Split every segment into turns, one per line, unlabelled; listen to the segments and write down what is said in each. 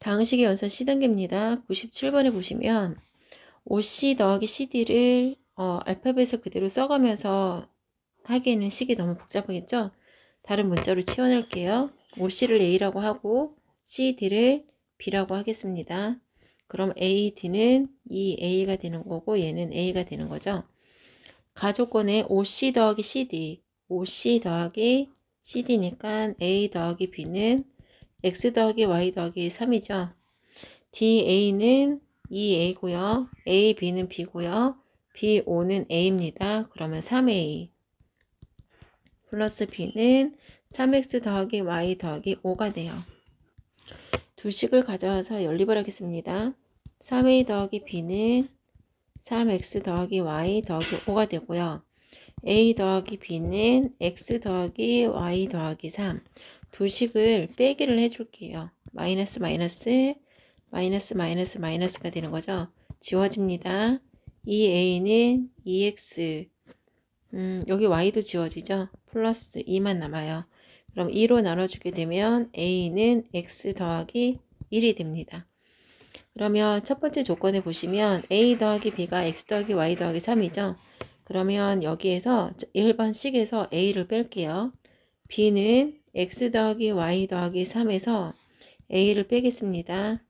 다항식의 연산 C단계입니다. 97번에 보시면 OC 더하기 CD를 알파벳을 그대로 써가면서 하기에는 식이 너무 복잡하겠죠? 다른 문자로 치환할게요. OC를 A라고 하고 CD를 B라고 하겠습니다. 그럼 AD는 이 A가 되는 거고 얘는 A가 되는 거죠. 가조건에 OC 더하기 CD, OC 더하기 CD니까 A 더하기 B는 X 더하기 Y 더하기 3이죠. DA는 2A고요. AB는 B고요. BO는 A입니다. 그러면 3A 플러스 B는 3X 더하기 Y 더하기 5가 돼요. 두 식을 가져와서 연립을 하겠습니다. 3A 더하기 B는 3X 더하기 Y 더하기 5가 되고요. A 더하기 B는 X 더하기 Y 더하기 3. 두 식을 빼기를 해줄게요. 마이너스 마이너스 마이너스 마이너스 마이너스가 되는 거죠. 지워집니다. 2A는 2X 여기 Y도 지워지죠. 플러스 2만 남아요. 그럼 2로 나눠주게 되면 A는 X 더하기 1이 됩니다. 그러면 첫 번째 조건에 보시면 A 더하기 B가 X 더하기 Y 더하기 3이죠. 그러면 여기에서 1번 식에서 A를 뺄게요. B는 X 더하기 Y 더하기 3에서 A를 빼겠습니다.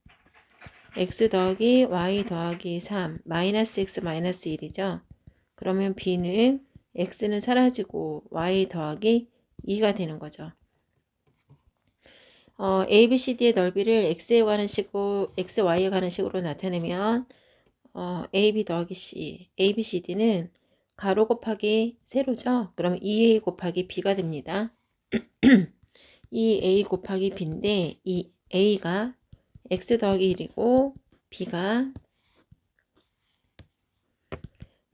X 더하기 Y 더하기 3 마이너스 X 마이너스 1이죠. 그러면 B는 X는 사라지고 Y 더하기 2가 되는 거죠. ABCD의 넓이를 X에 관한 식으로 XY에 관한 식으로 나타내면 AB 더하기 C, ABCD는 가로 곱하기 세로죠. 그럼 2A 곱하기 B가 됩니다. 2A 곱하기 B인데 이 A가 X 더하기 1이고 B가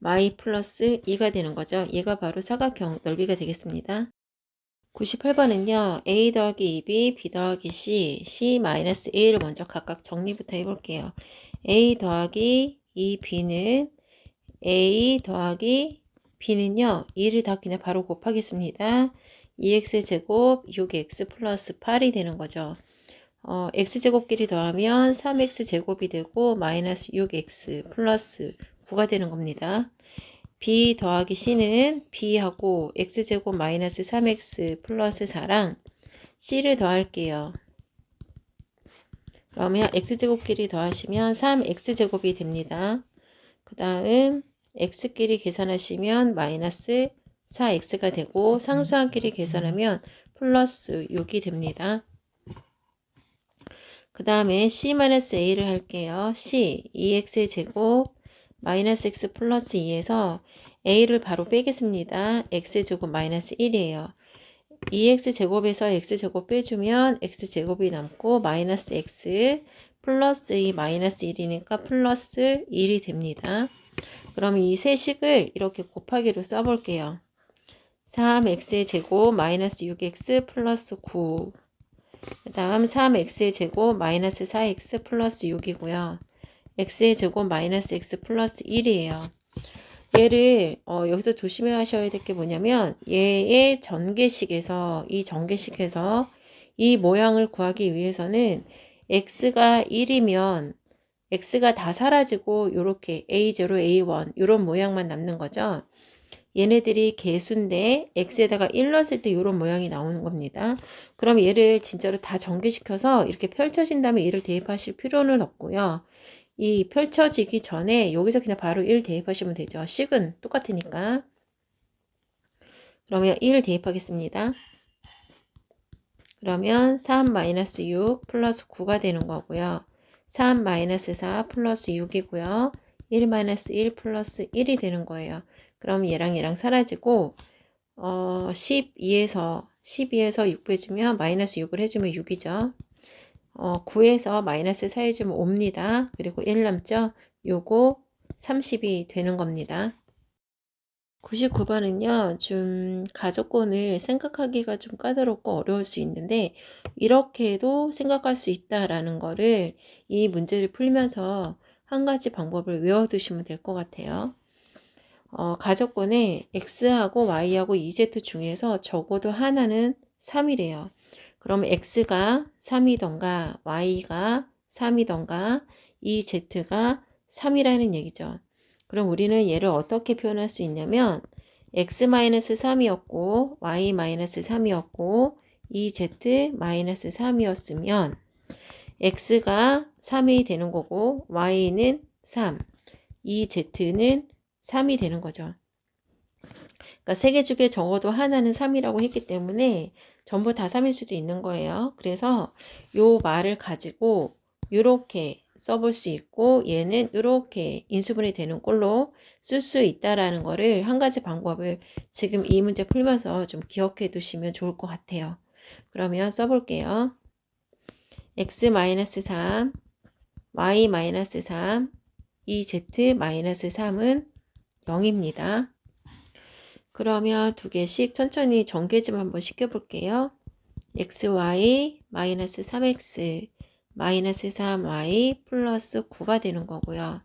Y 플러스 2가 되는 거죠. 얘가 바로 사각형 넓이가 되겠습니다. 98번은요. A 더하기 2B, B 더하기 C, C 마이너스 A를 먼저 각각 정리부터 해볼게요. A 더하기 2B는 A 더하기 B는요. 2를 다 그냥 바로 곱하겠습니다. 2x제곱 6x 플러스 8이 되는 거죠. x제곱끼리 더하면 3x제곱이 되고 마이너스 6x 플러스 9가 되는 겁니다. b 더하기 c는 b하고 x제곱 마이너스 3x 플러스 4랑 c를 더할게요. 그러면 x제곱끼리 더하시면 3x제곱이 됩니다. 그 다음 x끼리 계산하시면 마이너스 4x가 되고 상수항끼리 계산하면 플러스 6이 됩니다. 그 다음에 c-a를 할게요. c 2x제곱 마이너스 x 플러스 2에서 a를 바로 빼겠습니다. x제곱 마이너스 1이에요. 2x제곱에서 x제곱 빼주면 x제곱이 남고 마이너스 x 플러스 2 마이너스 1이니까 플러스 1이 됩니다. 그럼 이 세 식을 이렇게 곱하기로 써볼게요. 3x의 제곱 마이너스 6x 플러스 9. 그 다음 3x의 제곱 마이너스 4x 플러스 6이고요. x의 제곱 마이너스 x 플러스 1이에요. 얘를 여기서 조심하셔야 될 게 뭐냐면 얘의 전개식에서 이 모양을 구하기 위해서는 x가 1이면 x가 다 사라지고 요렇게 A0, A1 이런 모양만 남는 거죠. 얘네들이 개수인데 x에다가 1 넣었을 때 이런 모양이 나오는 겁니다. 그럼 얘를 진짜로 다 전개시켜서 이렇게 펼쳐진 다음에 1을 대입하실 필요는 없고요. 이 펼쳐지기 전에 여기서 그냥 바로 1 대입하시면 되죠. 식은 똑같으니까. 그러면 1을 대입하겠습니다. 그러면 3-6 플러스 9가 되는 거고요. 3-4 플러스 6이고요. 1-1 플러스 1이 되는 거예요. 그럼 얘랑 얘랑 사라지고 12에서 6 빼주면 마이너스 6을 해주면 6이죠. 9에서 마이너스 4 해주면 5입니다. 그리고 1 남죠? 요거 30이 되는 겁니다. 99번은요, 좀 가족권을 생각하기가 좀 까다롭고 어려울 수 있는데 이렇게도 생각할 수 있다라는 거를 이 문제를 풀면서 한 가지 방법을 외워두시면 될 것 같아요. 가족권에 x하고 y하고 ez 중에서 적어도 하나는 3이래요. 그럼 x가 3이던가 y가 3이던가 이 z가 3이라는 얘기죠. 그럼 우리는 얘를 어떻게 표현할 수 있냐면 x-3이었고 y-3이었고 이 z-3이었으면 x가 3이 되는 거고 y는 3, 이 z는 3이 되는 거죠. 그러니까 세 개 중에 적어도 하나는 3이라고 했기 때문에 전부 다 3일 수도 있는 거예요. 그래서 요 말을 가지고 이렇게 써볼 수 있고 얘는 이렇게 인수분해 되는 꼴로 쓸 수 있다라는 거를 한 가지 방법을 지금 이 문제 풀면서 좀 기억해 두시면 좋을 것 같아요. 그러면 써볼게요. x-3, y-3, 이 z-3은 0입니다. 그러면 두 개씩 천천히 정계집 한번 시켜볼게요. xy 마이너스 3x 마이너스 3y 플러스 9가 되는 거고요.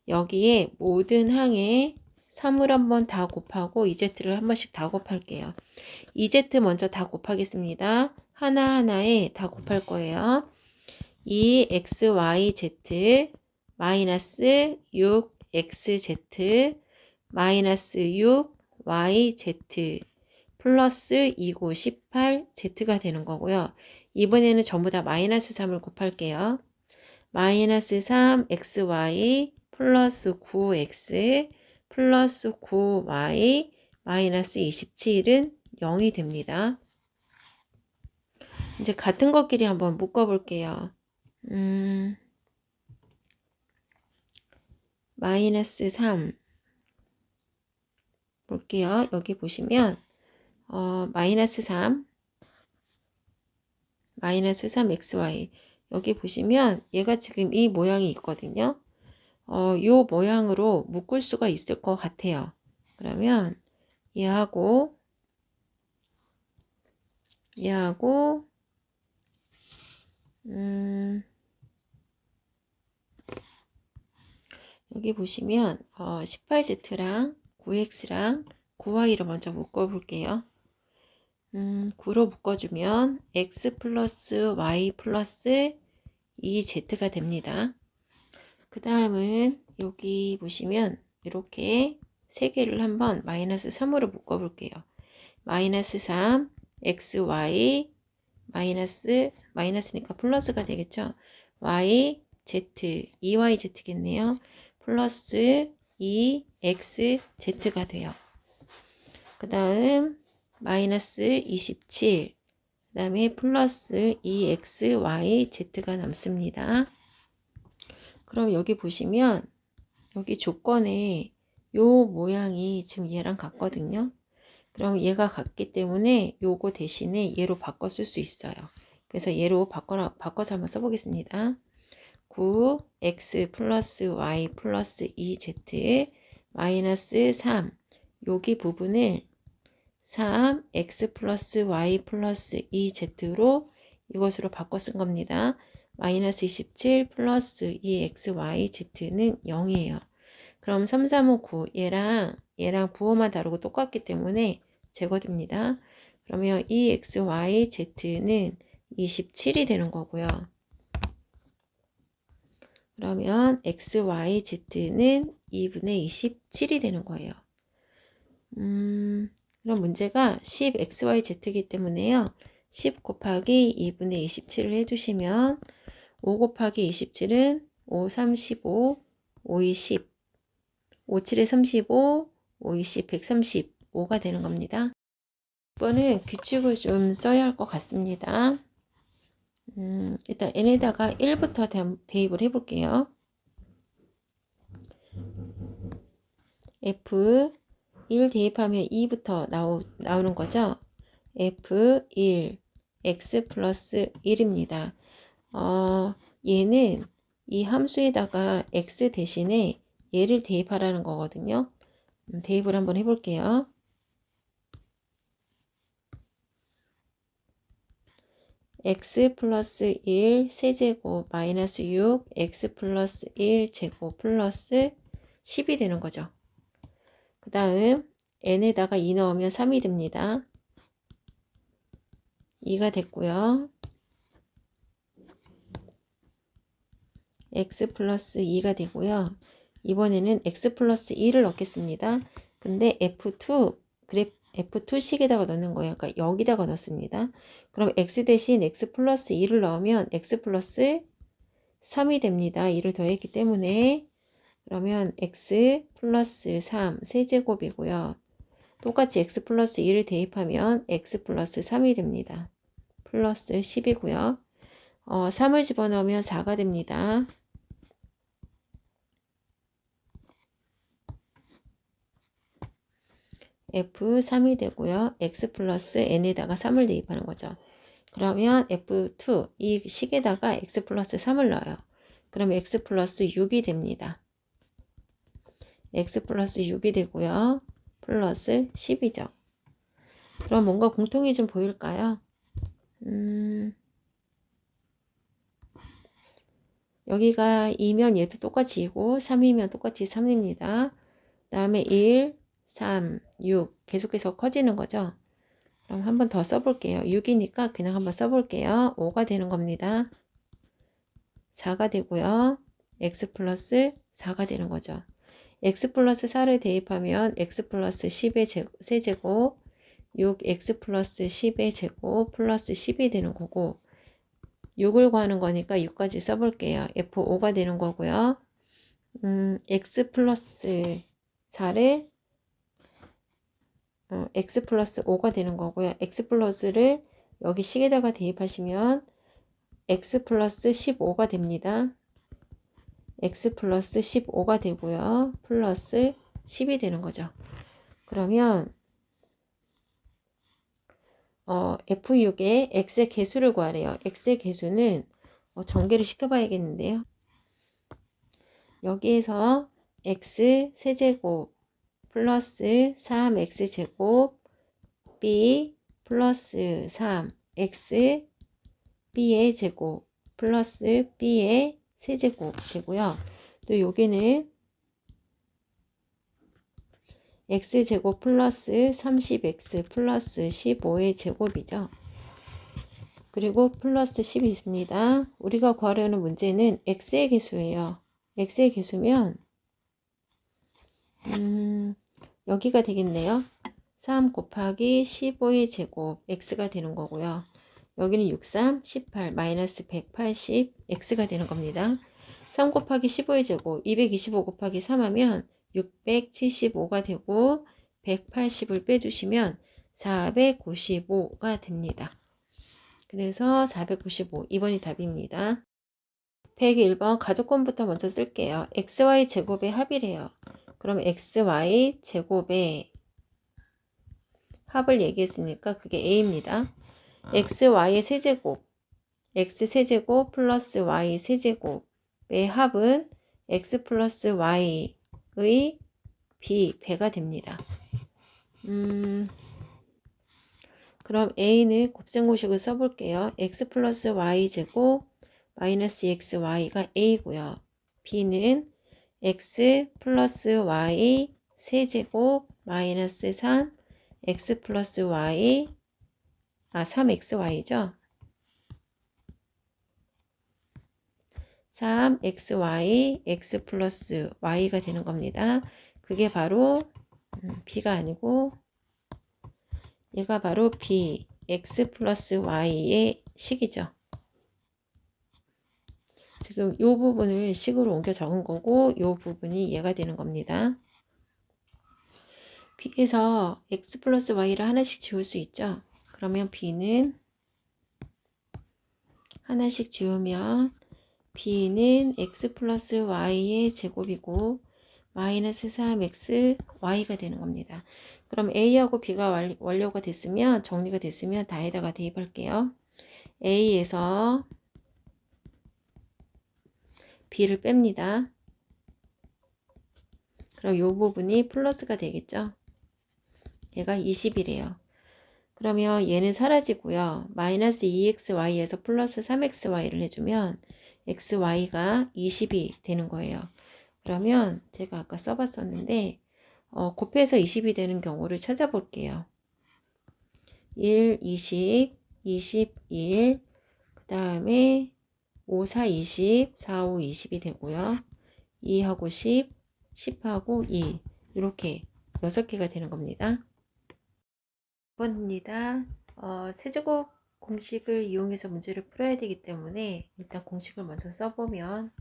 여기에 모든 항에 3을 한번 다 곱하고 2z를 한 번씩 다 곱할게요. 2z 먼저 다 곱하겠습니다. 하나하나에 다 곱할 거예요. 2xyz 마이너스 6xz 마이너스 6yz 플러스 29, 18z가 되는 거고요. 이번에는 전부 다 마이너스 3을 곱할게요. 마이너스 3xy 플러스 9x 플러스 9y 마이너스 27은 0이 됩니다. 이제 같은 것끼리 한번 묶어볼게요. 마이너스 3 볼게요. 여기 보시면 마이너스 3 마이너스 3xy 여기 보시면 얘가 지금 이 모양이 있거든요. 요 모양으로 묶을 수가 있을 것 같아요. 그러면 얘하고 여기 보시면 18z랑 9x랑 9y를 먼저 묶어 볼게요. 9로 묶어주면 x 플러스 y 플러스 2z가 됩니다. 그 다음은 여기 보시면 이렇게 세 개를 한번 마이너스 3으로 묶어 볼게요. 마이너스 3 xy 마이너스니까 플러스가 되겠죠. y z 2yz겠네요. 플러스 2xz가 돼요. 그 다음 마이너스 27 그 다음에 플러스 2xyz가 남습니다. 그럼 여기 보시면 여기 조건에 요 모양이 지금 얘랑 같거든요. 그럼 얘가 같기 때문에 요거 대신에 얘로 바꿔 쓸 수 있어요. 그래서 얘로 바꿔서 한번 써보겠습니다. 9x 플러스 y 플러스 2z 마이너스 3 여기 부분을 3x 플러스 y 플러스 2z로 이것으로 바꿔 쓴 겁니다. 마이너스 27 플러스 2xyz는 0이에요. 그럼 3, 3, 5, 9 얘랑 부호만 다르고 똑같기 때문에 제거됩니다. 그러면 2xyz는 27이 되는 거고요. 그러면 xyz는 2분의 27이 되는 거예요. 그럼 문제가 10xyz이기 때문에요. 10 곱하기 2분의 27을 해주시면 5 곱하기 27은 5, 35, 5, 20, 5, 7에 35, 5, 20, 135가 되는 겁니다. 이거는 규칙을 좀 써야 할 것 같습니다. 일단 n에다가 1부터 대입을 해볼게요. F1 대입하면 2부터 나오는 거죠. F1 x 플러스 1입니다. 얘는 이 함수에다가 x 대신에 얘를 대입하라는 거거든요. 대입을 한번 해볼게요. x 플러스 1 세제곱 마이너스 6 x 플러스 1 제곱 플러스 10이 되는 거죠. 그 다음 n에다가 2 넣으면 3이 됩니다. 2가 됐고요. x 플러스 2가 되고요. 이번에는 x 플러스 2를 넣겠습니다. 근데 F2식에다가 넣는 거예요. 그러니까 여기다가 넣습니다. 그럼 x 대신 x 플러스 2를 넣으면 x 플러스 3이 됩니다. 2를 더했기 때문에. 그러면 x 플러스 3 세제곱이고요. 똑같이 x 플러스 2를 대입하면 x 플러스 3이 됩니다. 플러스 10이고요. 3을 집어넣으면 4가 됩니다. F3이 되고요. x 플러스 n에다가 3을 대입하는 거죠. 그러면 F2 이 식에다가 x 플러스 3을 넣어요. 그러면 x 플러스 6이 됩니다. x 플러스 6이 되고요. 플러스 10이죠. 그럼 뭔가 공통이 좀 보일까요? 여기가 2면 얘도 똑같이 2고 3이면 똑같이 3입니다. 그 다음에 1, 3, 6 계속해서 커지는 거죠. 그럼 한번 더 써볼게요. 6이니까 그냥 한번 써볼게요. 5가 되는 겁니다. 4가 되고요. x 플러스 4가 되는 거죠. x 플러스 4를 대입하면 x 플러스 10의 세제곱 6x 플러스 10의 제곱 플러스 10이 되는 거고 6을 구하는 거니까 6까지 써볼게요. F5가 되는 거고요. x 플러스 4를 x 플러스 5가 되는 거고요. x 플러스를 여기 식에다가 대입하시면 x 플러스 15가 됩니다. x 플러스 15가 되고요. 플러스 10이 되는 거죠. 그러면 F6에 x의 개수를 구하래요. x의 개수는 전개를 시켜봐야겠는데요. 여기에서 x 세제곱 플러스 3x제곱 b 플러스 3x b의 제곱 플러스 b의 세제곱 되고요. 또 여기는 x제곱 플러스 30x 플러스 15의 제곱이죠. 그리고 플러스 10이 있습니다. 우리가 구하려는 문제는 x의 개수예요. x의 개수면 여기가 되겠네요. 3 곱하기 15의 제곱 x가 되는 거고요. 여기는 63, 18, 마이너스 180 x가 되는 겁니다. 3 곱하기 15의 제곱 225 곱하기 3 하면 675가 되고 180을 빼주시면 495가 됩니다. 그래서 495 2번이 답입니다. 101번 가족권부터 먼저 쓸게요. xy 제곱의 합이래요. 그럼 xy 제곱의 합을 얘기했으니까 그게 a입니다. xy의 세제곱 x 세제곱 플러스 y 세제곱의 합은 x 플러스 y의 배가 됩니다. 그럼 a는 곱셈고식을 써볼게요. x 플러스 y 제곱 마이너스 xy가 a고요. b는 x 플러스 y 세제곱 마이너스 3 x 플러스 y 3xy죠. 3xy x 플러스 y가 되는 겁니다. 그게 바로 b가 아니고 얘가 바로 b x 플러스 y의 식이죠. 지금 이 부분을 식으로 옮겨 적은 거고 이 부분이 얘가 되는 겁니다. b에서 x 플러스 y를 하나씩 지울 수 있죠. 그러면 b는 하나씩 지우면 b는 x 플러스 y의 제곱이고 마이너스 3x y가 되는 겁니다. 그럼 a하고 b가 완료가 됐으면 정리가 됐으면 다에다가 대입할게요. a에서 b를 뺍니다. 그럼 이 부분이 플러스가 되겠죠. 얘가 20이래요. 그러면 얘는 사라지고요. 마이너스 2xy에서 플러스 3xy를 해주면 xy가 20이 되는 거예요. 그러면 제가 아까 써봤었는데 곱해서 20이 되는 경우를 찾아볼게요. 1, 20, 21, 그 다음에 5, 4, 20, 4, 5, 20이 되고요. 2하고 10, 10하고 2 이렇게 6개가 되는 겁니다. 2번입니다. 세제곱 공식을 이용해서 문제를 풀어야 되기 때문에 일단 공식을 먼저 써보면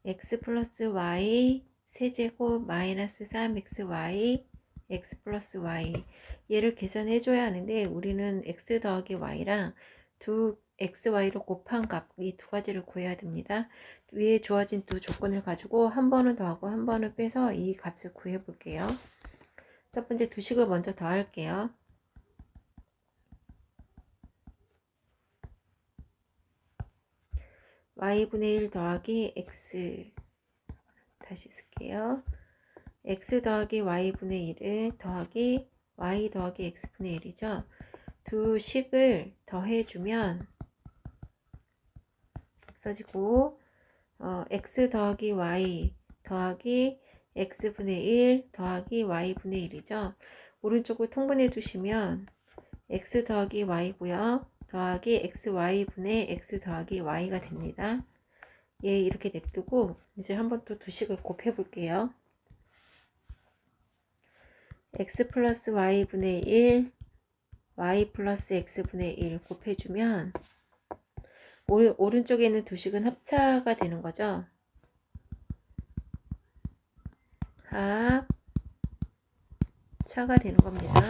x 플러스 y 세제곱 마이너스 3xy x 플러스 y 얘를 계산해 줘야 하는데 우리는 x 더하기 y랑 두 xy로 곱한 값 이 두 가지를 구해야 됩니다. 위에 주어진 두 조건을 가지고 한 번은 더하고 한 번은 빼서 이 값을 구해 볼게요. 첫 번째 두식을 먼저 더할게요. y분의 1 더하기 x 다시 쓸게요. x 더하기 y분의 1을 더하기 y 더하기 x분의 1이죠. 두 식을 더해주면 없어지고 x 더하기 y 더하기 x분의 1 더하기 y분의 1이죠. 오른쪽을 통분해 주시면 x 더하기 y고요. 더하기 xy분의 x 더하기 y가 됩니다. 예, 이렇게 냅두고 이제 한번 또 두 식을 곱해 볼게요. x 플러스 y분의 1 y 플러스 x분의 1 곱해주면 오른쪽에 있는 두 식은 합차가 되는 거죠. 합차가 되는 겁니다.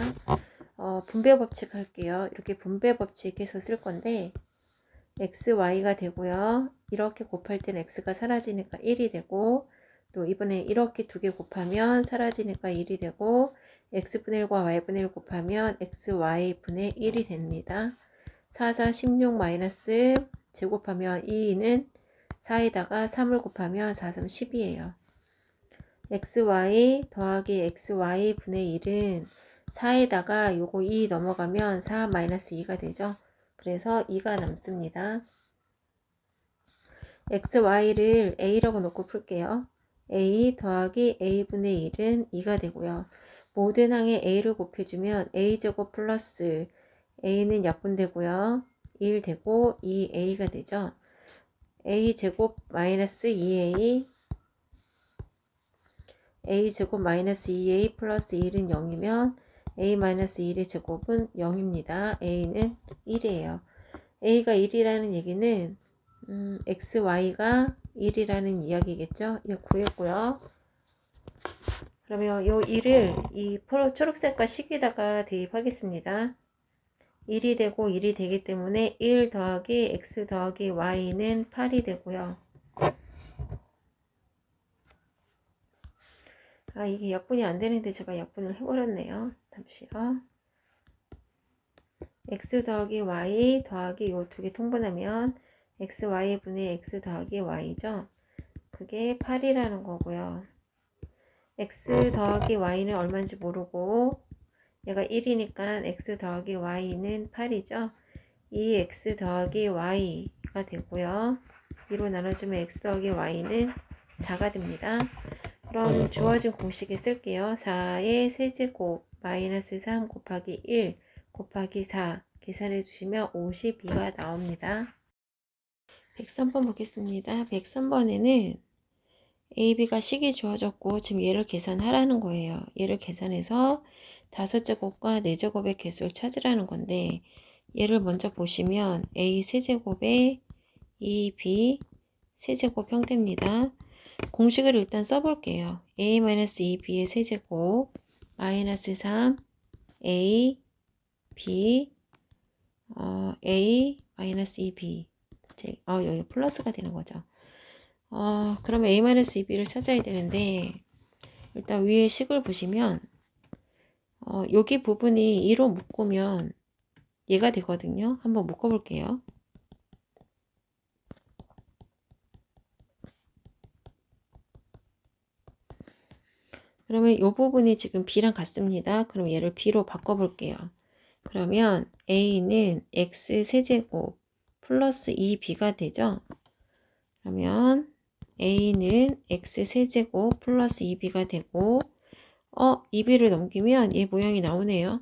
분배 법칙 할게요. 이렇게 분배 법칙해서 쓸 건데 x, y가 되고요. 이렇게 곱할 때는 x가 사라지니까 1이 되고 또 이번에 이렇게 두 개 곱하면 사라지니까 1이 되고 x분의 1과 y분의 1 곱하면 x, y분의 1이 됩니다. 4, 4, 16 마이너스 제곱하면 2는 4에다가 3을 곱하면 4, 3, 10이에요. xy 더하기 xy분의 1은 4에다가 요거 2 넘어가면 4 마이너스 2가 되죠. 그래서 2가 남습니다. xy를 a라고 놓고 풀게요. a 더하기 a분의 1은 2가 되고요. 모든 항에 a를 곱해주면 a제곱 플러스 a는 약분되고요. 1 되고 2a가 되죠. a제곱 마이너스 2a a제곱 마이너스 2a 플러스 1은 0이면 a 마이너스 1의 제곱은 0입니다. a는 1이에요. a가 1이라는 얘기는 xy가 1이라는 이야기겠죠. 이거 구했고요. 그러면 이 1을 이 초록색과 식에다가 대입하겠습니다. 1이 되고 1이 되기 때문에 1 더하기 x 더하기 y는 8이 되고요. 이게 약분이 안 되는데 제가 약분을 해버렸네요. 잠시요. x 더하기 y 더하기 요 두 개 통분하면 xy분의 x 더하기 y죠. 그게 8이라는 거고요. x 더하기 y는 얼마인지 모르고 얘가 1이니까 x 더하기 y는 8이죠. 이 x 더하기 y가 되고요. 2로 나눠주면 x 더하기 y는 4가 됩니다. 그럼 주어진 공식에 쓸게요. 4의 세제곱 마이너스 3 곱하기 1 곱하기 4 계산해 주시면 52가 나옵니다. 103번 보겠습니다. 103번에는 a, b가 식이 주어졌고 지금 얘를 계산하라는 거예요. 얘를 계산해서 5제곱과 4제곱의 개수를 찾으라는 건데 얘를 먼저 보시면 a 세제곱에 2b 세제곱 형태입니다. 공식을 일단 써볼게요. a-2b의 세제곱 마이너스 3 a b a 마이너스 2b 여기 플러스가 되는 거죠. 그러면 a-2b를 찾아야 되는데 일단 위에 식을 보시면 여기 부분이 2로 묶으면 얘가 되거든요. 한번 묶어 볼게요. 그러면 이 부분이 지금 b랑 같습니다. 그럼 얘를 b로 바꿔 볼게요. 그러면 a는 x 세제곱 플러스 2b가 되죠. 그러면 a는 x 세제곱 플러스 2b가 되고 2b를 넘기면 얘 모양이 나오네요.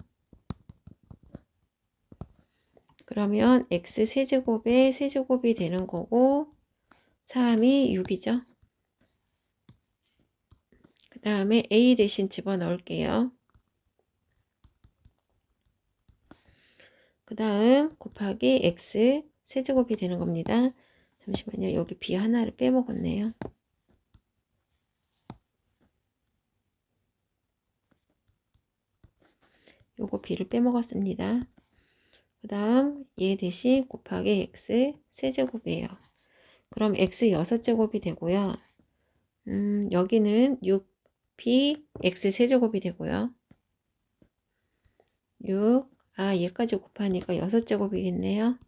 그러면 x 세제곱의 세제곱이 되는 거고 3이 6이죠. 그 다음에 a 대신 집어넣을게요. 그 다음 곱하기 x 세제곱이 되는 겁니다. 잠시만요. 여기 b 하나를 빼먹었네요. 요거 b를 빼먹었습니다. 그 다음 얘 대신 곱하기 x 세제곱이에요. 그럼 x 6제곱이 되고요. 여기는 6p x 세제곱이 되고요. 6, 얘까지 곱하니까 6제곱이겠네요.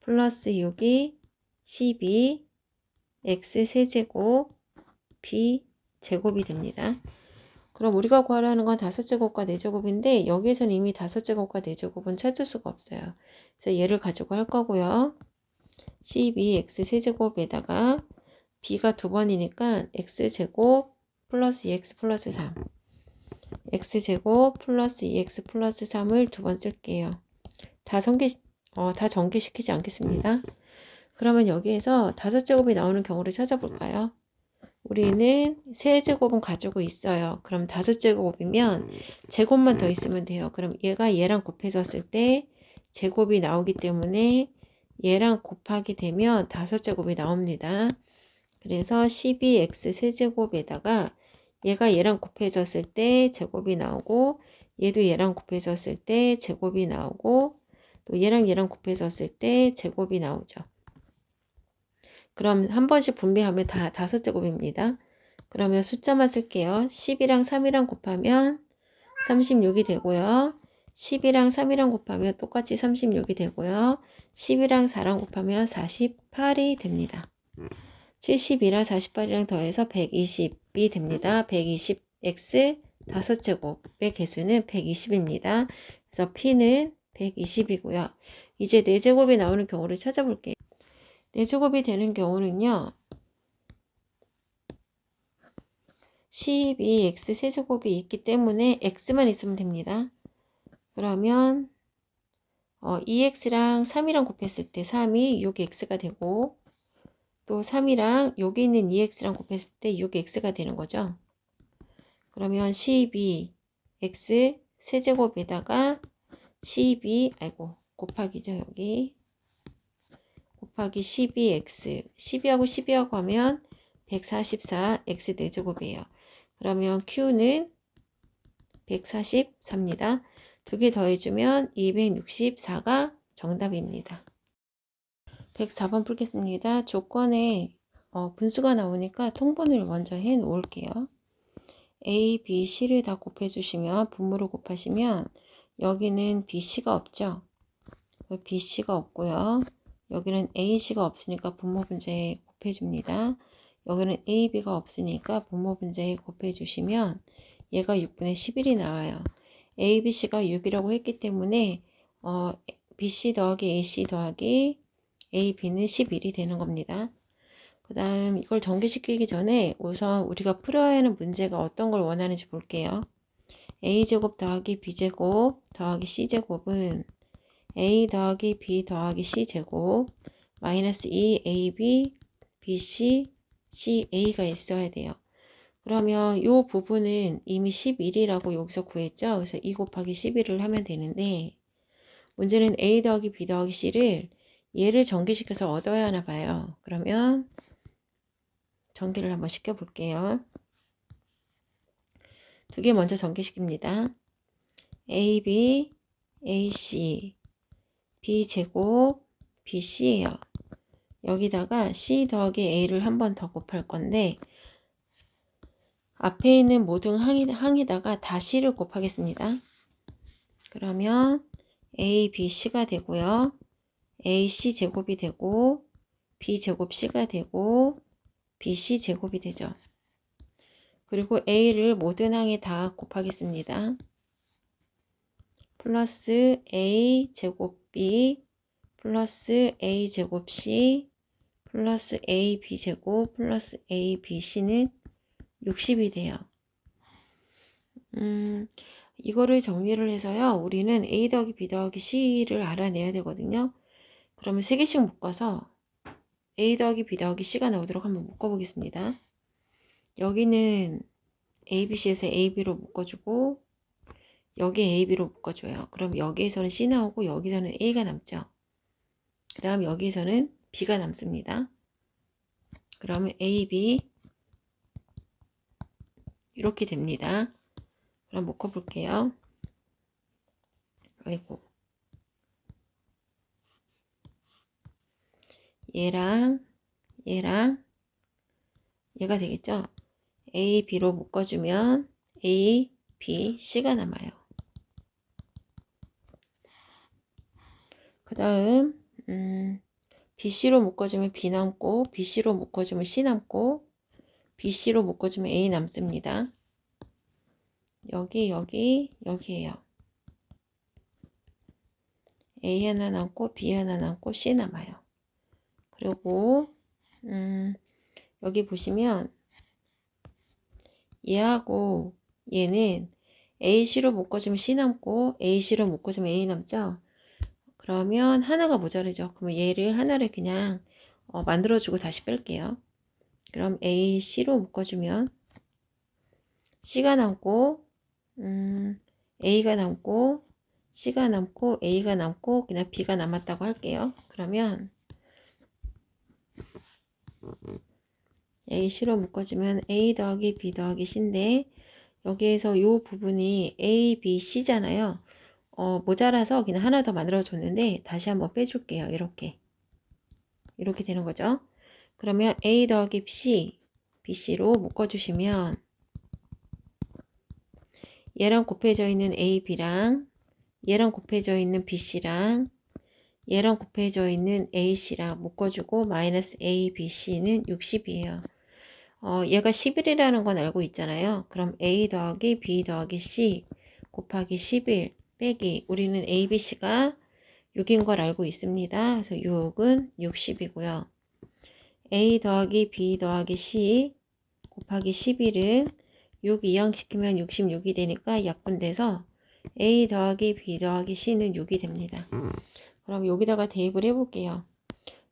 플러스 6이 12 x 세제곱 p 제곱이 됩니다. 그럼 우리가 구하라는 건 5제곱과 4제곱인데 여기에서는 이미 5제곱과 4제곱은 찾을 수가 없어요. 그래서 얘를 가지고 할 거고요. 12x 세제곱에다가 b가 2번이니까 x제곱 플러스 2x 플러스 3 x제곱 플러스 2x 플러스 3을 2번 쓸게요. 다 전개시키지 않겠습니다. 그러면 여기에서 5제곱이 나오는 경우를 찾아볼까요? 우리는 세제곱은 가지고 있어요. 그럼 5제곱이면 제곱만 더 있으면 돼요. 그럼 얘가 얘랑 곱해졌을 때 제곱이 나오기 때문에 얘랑 곱하게 되면 5제곱이 나옵니다. 그래서 12x 세제곱에다가 얘가 얘랑 곱해졌을 때 제곱이 나오고 얘도 얘랑 곱해졌을 때 제곱이 나오고 또 얘랑 곱해졌을 때 제곱이 나오죠. 그럼 한 번씩 분배하면 다 5제곱입니다. 그러면 숫자만 쓸게요. 10이랑 3이랑 곱하면 36이 되고요. 10이랑 3이랑 곱하면 똑같이 36이 되고요. 10이랑 4랑 곱하면 48이 됩니다. 70이랑 48이랑 더해서 120이 됩니다. 120x 5제곱의 개수는 120입니다. 그래서 p는 120이고요. 이제 4제곱이 나오는 경우를 찾아볼게요. 4제곱이 되는 경우는요. 12x 세제곱이 있기 때문에 x만 있으면 됩니다. 그러면 2x랑 3이랑 곱했을 때 3이 6x가 되고 또 3이랑 여기 있는 2x랑 곱했을 때 6x가 되는 거죠. 그러면 12x 세제곱에다가 12 곱하기죠. 여기 곱하기 12x 12하고 12하고 하면 144 x 4제곱이에요. 그러면 q는 144입니다. 두 개 더해주면 264가 정답입니다. 104번 풀겠습니다. 조건에 분수가 나오니까 통분을 먼저 해 놓을게요. A, B, C를 다 곱해주시면 분모를 곱하시면 여기는 BC가 없죠. BC가 없고요. 여기는 AC가 없으니까 분모 분자에 곱해줍니다. 여기는 AB가 없으니까 분모 분자에 곱해주시면 얘가 6분의 11이 나와요. ABC가 6이라고 했기 때문에 BC 더하기 AC 더하기 AB는 11이 되는 겁니다. 그 다음 이걸 전개시키기 전에 우선 우리가 풀어야 하는 문제가 어떤 걸 원하는지 볼게요. A제곱 더하기 B제곱 더하기 C제곱은 A 더하기 B 더하기 C제곱 마이너스 2AB BC CA가 있어야 돼요. 그러면 이 부분은 이미 11이라고 여기서 구했죠. 그래서 2 곱하기 11을 하면 되는데 문제는 A 더하기 B 더하기 C를 얘를 전개시켜서 얻어야 하나 봐요. 그러면 전개를 한번 시켜볼게요. 두 개 먼저 전개시킵니다. AB, AC, B제곱, BC예요. 여기다가 C 더하기 A를 한 번 더 곱할 건데 앞에 있는 모든 항에다가 다 C를 곱하겠습니다. 그러면 A, B, C가 되고요. AC 제곱이 되고 B 제곱 C가 되고 BC 제곱이 되죠. 그리고 A를 모든 항에 다 곱하겠습니다. 플러스 A 제곱 B 플러스 A 제곱 C 플러스 AB 제곱 플러스 ABC는 60이 돼요. 이거를 정리를 해서요. 우리는 A 더하기 B 더하기 C를 알아내야 되거든요. 그러면 3개씩 묶어서 A 더하기 B 더하기 C가 나오도록 한번 묶어보겠습니다. 여기는 ABC에서 AB로 묶어주고 여기 AB로 묶어줘요. 그럼 여기에서는 C 나오고 여기서는 A가 남죠. 그 다음 여기에서는 B가 남습니다. 그러면 AB 이렇게 됩니다. 그럼 묶어볼게요. 아이고, 얘랑 얘랑 얘가 되겠죠? A, B로 묶어주면 A, B, C가 남아요. 그 다음 BC로 묶어주면 B 남고 BC로 묶어주면 C 남고 BC로 묶어주면 A 남습니다. 여기에요. A 하나 남고 B 하나 남고 C 남아요. 그리고 여기 보시면 얘하고 얘는 AC로 묶어주면 C 남고 AC로 묶어주면 A 남죠. 그러면 하나가 모자르죠. 그러면 얘를 하나를 그냥 만들어주고 다시 뺄게요. 그럼 AC로 묶어주면 C가 남고 A가 남고 C가 남고 A가 남고 그냥 B가 남았다고 할게요. 그러면 AC로 묶어주면 A 더하기 B 더하기 C인데 여기에서 이 부분이 A, B, C잖아요. 모자라서 그냥 하나 더 만들어 줬는데 다시 한번 빼줄게요. 이렇게 되는 거죠. 그러면 A 더하기 C, BC로 묶어주시면 얘랑 곱해져 있는 A, B랑 얘랑 곱해져 있는 BC랑 얘랑 곱해져 있는 AC랑 묶어주고 마이너스 A, B, C는 60이에요. 얘가 11이라는 건 알고 있잖아요. 그럼 A 더하기 B 더하기 C 곱하기 11 빼기 우리는 A, B, C가 6인 걸 알고 있습니다. 그래서 6은 60이고요. A 더하기 B 더하기 C 곱하기 11은 6 이항시키면 66이 되니까 약분돼서 A 더하기 B 더하기 C는 6이 됩니다. 그럼 여기다가 대입을 해볼게요.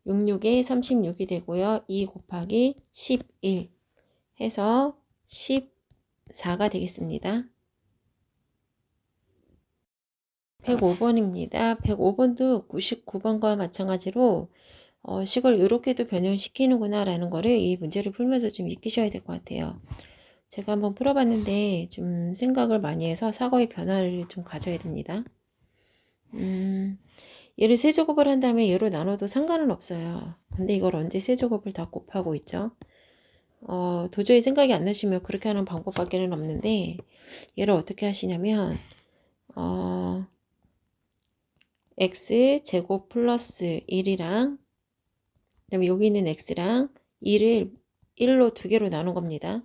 66에 36이 되고요. 2 곱하기 11 해서 14가 되겠습니다. 105번입니다. 105번도 99번과 마찬가지로 식을 이렇게도 변형시키는구나 라는 거를 이 문제를 풀면서 좀 익히셔야 될 것 같아요. 제가 한번 풀어봤는데 좀 생각을 많이 해서 사고의 변화를 좀 가져야 됩니다. 얘를 세제곱을 한 다음에 얘로 나눠도 상관은 없어요. 근데 이걸 언제 세제곱을 다 곱하고 있죠? 도저히 생각이 안 나시면 그렇게 하는 방법밖에는 없는데 얘를 어떻게 하시냐면 x제곱 플러스 1이랑 그 다음에 여기 있는 x랑 2를 1로 두 개로 나눈 겁니다.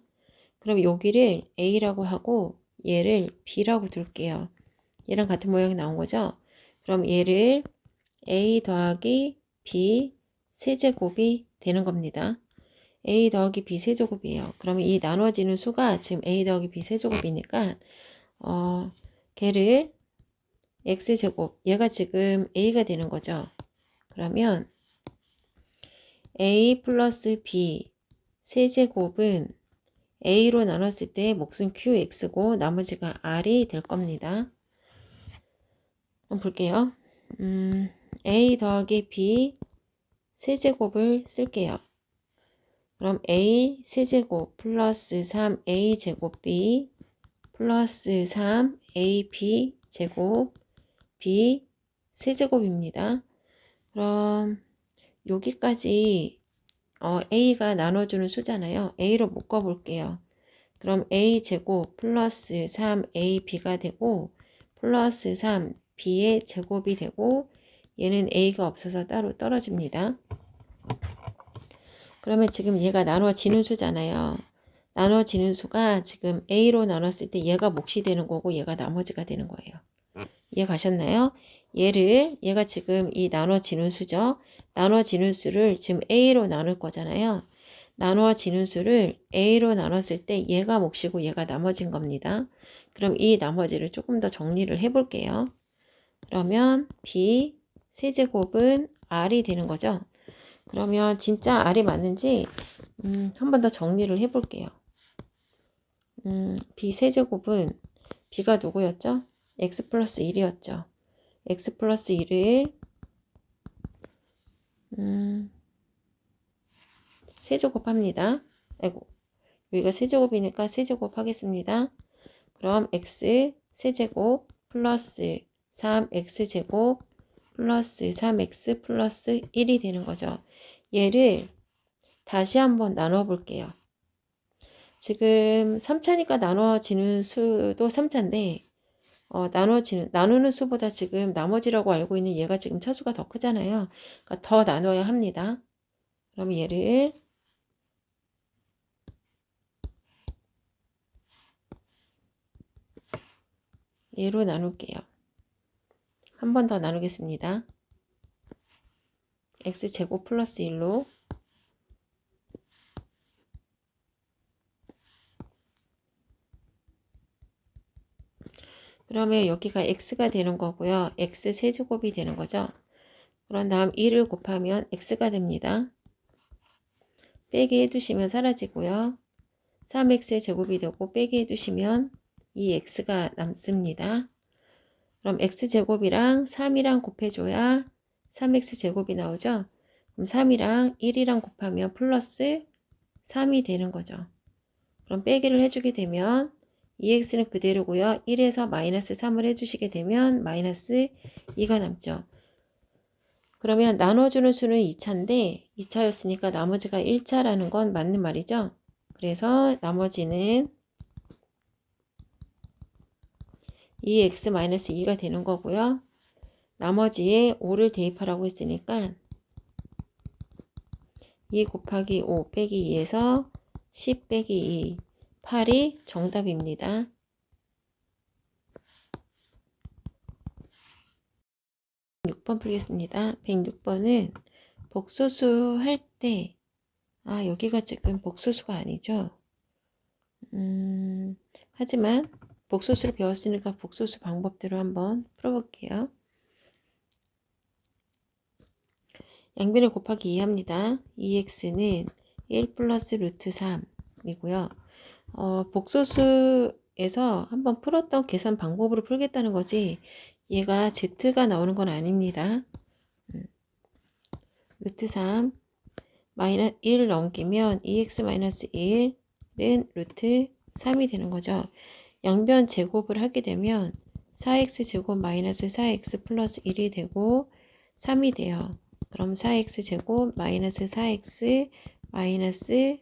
그럼 여기를 a라고 하고 얘를 b라고 둘게요. 얘랑 같은 모양이 나온 거죠. 그럼 얘를 a 더하기 b 세제곱이 되는 겁니다. a 더하기 b 세제곱이에요. 그러면 이 나눠지는 수가 지금 a 더하기 b 세제곱이니까 걔를 x제곱 얘가 지금 a가 되는 거죠. 그러면 a 플러스 b 세제곱은 a로 나눴을 때 몫은 qx고 나머지가 r이 될 겁니다. 한번 볼게요. a 더하기 b 세제곱을 쓸게요. 그럼 a 세제곱 플러스 3a 제곱 b 플러스 3ab 제곱 b 세제곱입니다. 그럼 여기까지 a가 나눠주는 수잖아요. a로 묶어볼게요. 그럼 a 제곱 플러스 3ab가 되고 플러스 3b의 제곱이 되고 얘는 a가 없어서 따로 떨어집니다. 그러면 지금 얘가 나눠지는 수잖아요. 나눠지는 수가 지금 a로 나눴을 때 얘가 몫이 되는 거고 얘가 나머지가 되는 거예요. 이해 가셨나요? 얘가 지금 이 나눠지는 수죠. 나눠지는 수를 지금 a로 나눌 거잖아요. 나누어지는 수를 a로 나눴을 때 얘가 몫이고 얘가 나머진 겁니다. 그럼 이 나머지를 조금 더 정리를 해볼게요. 그러면 b 세제곱은 r이 되는 거죠. 그러면 진짜 r이 맞는지 한 번 더 정리를 해볼게요. b 세제곱은 b가 누구였죠? x 플러스 1이었죠. x 플러스 1을 세제곱합니다. 아이고, 여기가 세제곱이니까 세제곱 하겠습니다. 그럼 x 세제곱 플러스 3x제곱 플러스 3x 플러스 1이 되는 거죠. 얘를 다시 한번 나눠 볼게요. 지금 3차니까 나눠지는 수도 3차인데 나누는 수보다 지금 나머지라고 알고 있는 얘가 지금 차수가 더 크잖아요. 그러니까 더 나눠야 합니다. 그럼 얘로 나눌게요. 한 번 더 나누겠습니다. x제곱 플러스 1로 그러면 여기가 x가 되는 거고요. x 세제곱이 되는 거죠. 그런 다음 2를 곱하면 x가 됩니다. 빼기 해두시면 사라지고요. 3x의 제곱이 되고 빼기 해두시면 이 x가 남습니다. 그럼 x제곱이랑 3이랑 곱해줘야 3x제곱이 나오죠. 그럼 3이랑 1이랑 곱하면 플러스 3이 되는 거죠. 그럼 빼기를 해주게 되면 2x는 그대로고요. 1에서 마이너스 3을 해주시게 되면 마이너스 2가 남죠. 그러면 나눠주는 수는 2차인데 2차였으니까 나머지가 1차라는 건 맞는 말이죠. 그래서 나머지는 2x-2가 되는 거고요. 나머지에 5를 대입하라고 했으니까 2 곱하기 5 빼기 2에서 10 빼기 2, 8이 정답입니다. 106번 풀겠습니다. 106번은 복소수 할 때, 여기가 지금 복소수가 아니죠. 하지만 복소수를 배웠으니까 복소수 방법대로 한번 풀어볼게요. 양변을 곱하기 2 합니다. 2x는 1 플러스 루트 3이고요. 복소수에서 한번 풀었던 계산 방법으로 풀겠다는 거지 얘가 z가 나오는 건 아닙니다. 루트 3 마이너스 1을 넘기면 2x 마이너스 1은 루트 3이 되는 거죠. 양변 제곱을 하게 되면 4x 제곱 마이너스 4x 플러스 1이 되고 3이 돼요. 그럼 4x 제곱 마이너스 4x 마이너스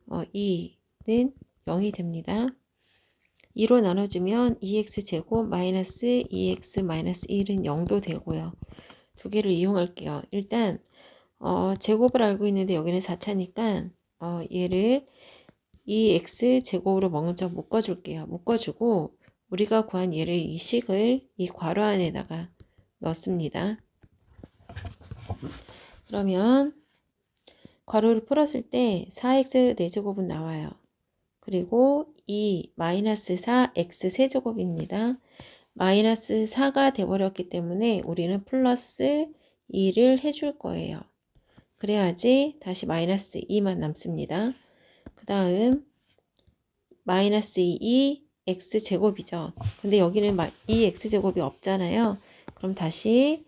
2는 0이 됩니다. 2로 나눠주면 2x 제곱 마이너스 2x 마이너스 1은 0도 되고요. 두 개를 이용할게요. 일단 제곱을 알고 있는데 여기는 4차니까 얘를 2x 제곱으로 먼저 묶어줄게요. 묶어주고 우리가 구한 얘를 이 식을 이 괄호 안에다가 넣습니다. 그러면 괄호를 풀었을 때 4x 4제곱은 나와요. 그리고 2 마이너스 4x 세제곱입니다. 마이너스 4가 돼버렸기 때문에 우리는 플러스 2를 해줄 거예요. 그래야지 다시 마이너스 2만 남습니다. 그 다음 마이너스 2 x제곱이죠. 근데 여기는 2x제곱이 없잖아요. 그럼 다시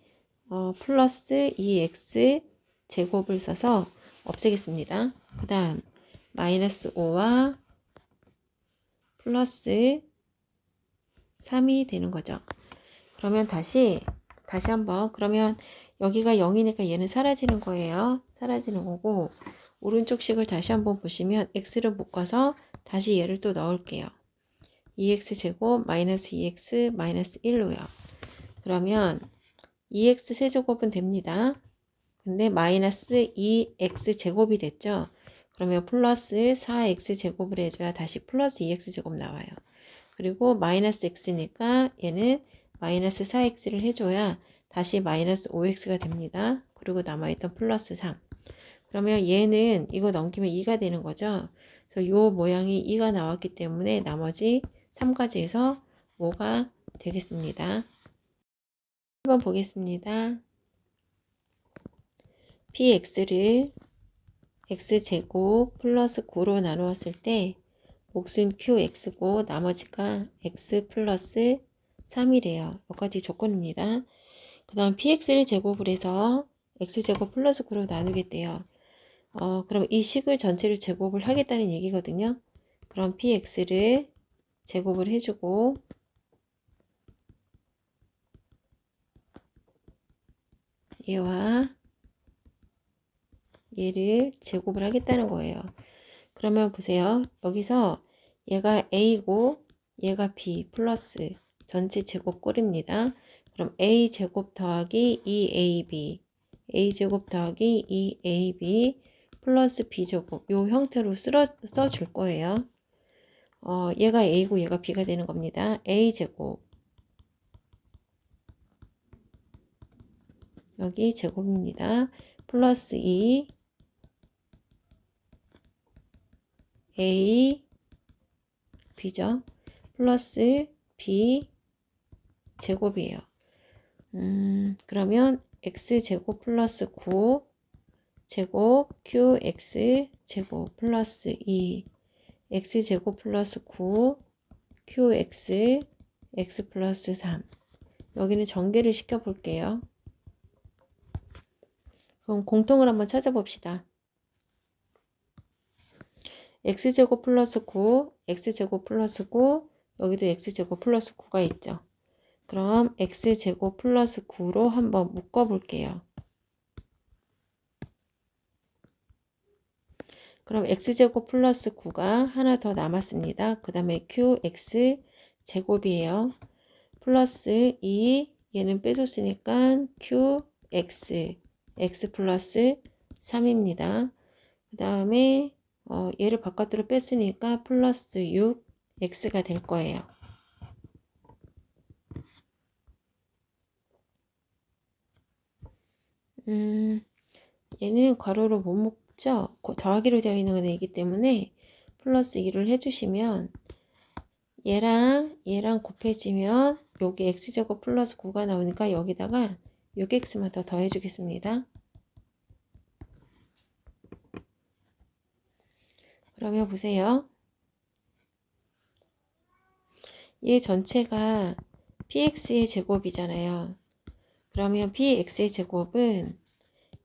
플러스 2x제곱을 써서 없애겠습니다. 그 다음 마이너스 5와 플러스 3이 되는 거죠. 그러면 다시 한번 그러면 여기가 0이니까 얘는 사라지는 거예요. 사라지는 거고 오른쪽 식을 다시 한번 보시면 x를 묶어서 다시 얘를 또 넣을게요. 2x제곱 마이너스 2x 마이너스 1로요. 그러면 2x 세제곱은 됩니다. 근데 마이너스 2x제곱이 됐죠. 그러면 플러스 4x제곱을 해줘야 다시 플러스 2x제곱 나와요. 그리고 마이너스 x니까 얘는 마이너스 4x를 해줘야 다시 마이너스 5x가 됩니다. 그리고 남아있던 플러스 3. 그러면 얘는 이거 넘기면 2가 되는 거죠. 그래서 요 모양이 2가 나왔기 때문에 나머지 3가지에서 5가 되겠습니다. 한번 보겠습니다. px를 x제곱 플러스 9로 나누었을 때 몫은 qx고 나머지가 x 플러스 3이래요. 여기까지 조건입니다. 그 다음 px를 제곱을 해서 x제곱 플러스 9로 나누겠대요. 그럼 이 식을 전체를 제곱을 하겠다는 얘기거든요. 그럼 px를 제곱을 해주고 얘와 얘를 제곱을 하겠다는 거예요. 그러면 보세요. 여기서 얘가 a고 얘가 b 플러스 전체 제곱 꼴입니다. 그럼 a제곱 더하기 2ab a제곱 더하기 2ab 플러스 b제곱 요 형태로 써줄 거예요. 얘가 a고 얘가 b가 되는 겁니다. a제곱 여기 제곱입니다. 플러스 2 a b죠. 플러스 b 제곱이에요. 그러면 x제곱 플러스 9 제곱 qx 제곱 플러스 2 x제곱 플러스 9 qx x 플러스 3 여기는 전개를 시켜 볼게요. 그럼 공통을 한번 찾아봅시다. x제곱 플러스 9 x제곱 플러스 9 여기도 x제곱 플러스 9가 있죠. 그럼 x제곱 플러스 9로 한번 묶어 볼게요. 그럼 x제곱 플러스 9가 하나 더 남았습니다. 그 다음에 qx 제곱이에요. 플러스 2 얘는 빼줬으니까 qx x 플러스 3입니다. 그 다음에 얘를 바깥으로 뺐으니까 플러스 6 x가 될 거예요. 얘는 괄호로 못 묶죠. 더하기로 되어 있는 애이기 때문에 플러스 2를 해주시면 얘랑 곱해지면 여기 x제곱 플러스 9가 나오니까 여기다가 6x만 더 더해주겠습니다. 그러면 보세요. 얘 전체가 px의 제곱이잖아요. 그러면 px의 제곱은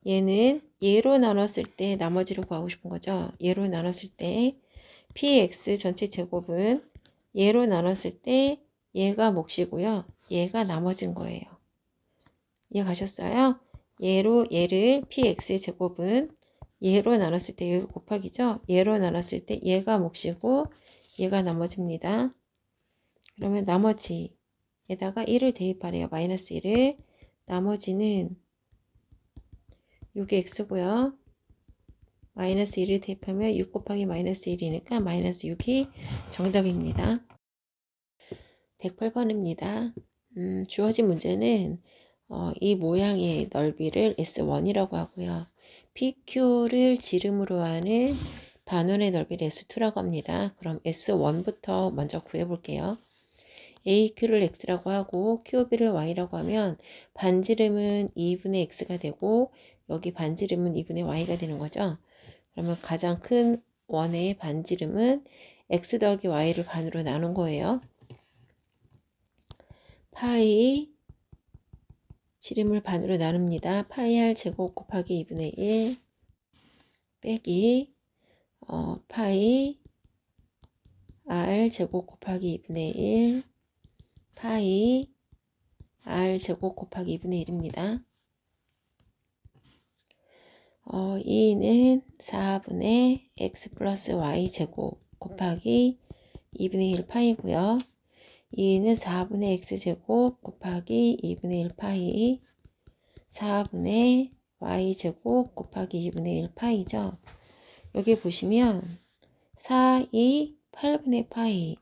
얘는 얘로 나눴을 때 나머지를 구하고 싶은 거죠. 얘로 나눴을 때 px 전체 제곱은 얘로 나눴을 때 얘가 몫이고요. 얘가 나머진 거예요. 이해 가셨어요? 얘를 px의 제곱은 얘로 나눴을 때 여기 곱하기죠. 얘로 나눴을 때 얘가 몫이고 얘가 나머지입니다. 그러면 나머지에다가 1을 대입하래요. 마이너스 1을. 나머지는 6의 x고요. 마이너스 1을 대입하면 6 곱하기 마이너스 1이니까 마이너스 6이 정답입니다. 108번입니다. 주어진 문제는 이 모양의 넓이를 S1이라고 하고요. PQ를 지름으로 하는 반원의 넓이를 S2라고 합니다. 그럼 S1부터 먼저 구해볼게요. AQ를 X라고 하고 QB를 Y라고 하면 반지름은 2분의 X가 되고 여기 반지름은 2분의 Y가 되는 거죠. 그러면 가장 큰 원의 반지름은 X 더하기 Y를 반으로 나눈 거예요. 파이 지름을 반으로 나눕니다. 파이 R 제곱 곱하기 2분의 1 빼기 파이 R 제곱 곱하기 2분의 1 파이 R 제곱 곱하기 2분의 1입니다. 2는 4분의 x 플러스 y 제곱 곱하기 2분의 1 파이고요. 2는 4분의 x 제곱 곱하기 2분의 1 파이 4분의 y 제곱 곱하기 2분의 1 파이죠. 여기 보시면 4, 2, 8분의 파이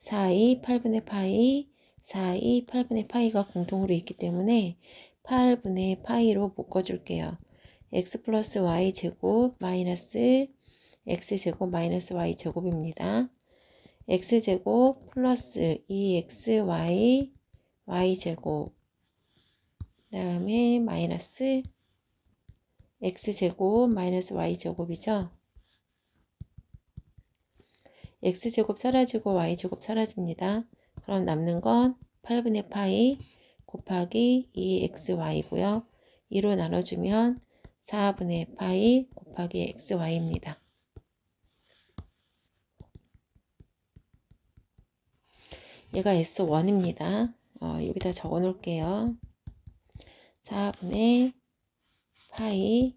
4, 2, 8분의 파이 4, 2, 8분의 파이가 공통으로 있기 때문에 8분의 파이로 묶어줄게요. x 플러스 y 제곱 마이너스 x 제곱 마이너스 y 제곱입니다. x 제곱 플러스 2xy y 제곱 그 다음에 마이너스 x 제곱 마이너스 y 제곱이죠. x 제곱 사라지고 y 제곱 사라집니다. 그럼 남는 건 8분의 파이 곱하기 2xy고요. 2로 나눠주면 4분의 파이 곱하기 xy입니다. 얘가 S1입니다. 여기다 적어 놓을게요. 4분의 파이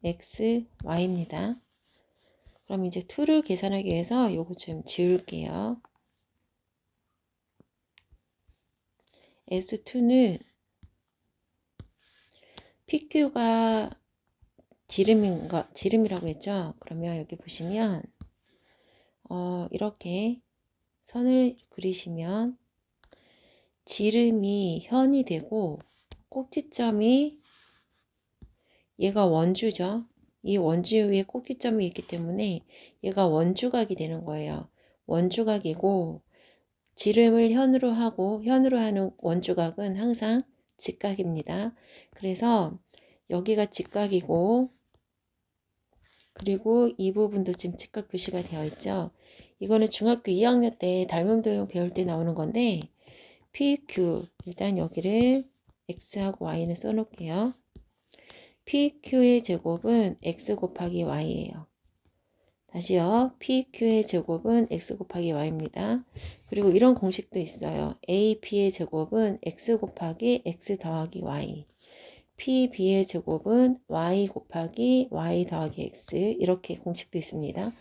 xy입니다. 그럼 이제 2를 계산하기 위해서 요거 좀 지울게요. S2는 PQ가 지름이라고 했죠. 그러면 여기 보시면 이렇게 선을 그리시면 지름이 현이 되고 꼭지점이 얘가 원주죠. 이 원주 위에 꼭지점이 있기 때문에 얘가 원주각이 되는 거예요. 원주각이고 지름을 현으로 하는 원주각은 항상 직각입니다. 그래서 여기가 직각이고 그리고 이 부분도 지금 직각 표시가 되어 있죠. 이거는 중학교 2학년 때 닮음도형 배울 때 나오는 건데 PQ 일단 여기를 X하고 Y는 써놓을게요. PQ의 제곱은 X 곱하기 Y예요. 다시요. PQ의 제곱은 X 곱하기 Y입니다. 그리고 이런 공식도 있어요. AP의 제곱은 X 곱하기 X 더하기 Y. PB의 제곱은 Y 곱하기 Y 더하기 X. 이렇게 공식도 있습니다.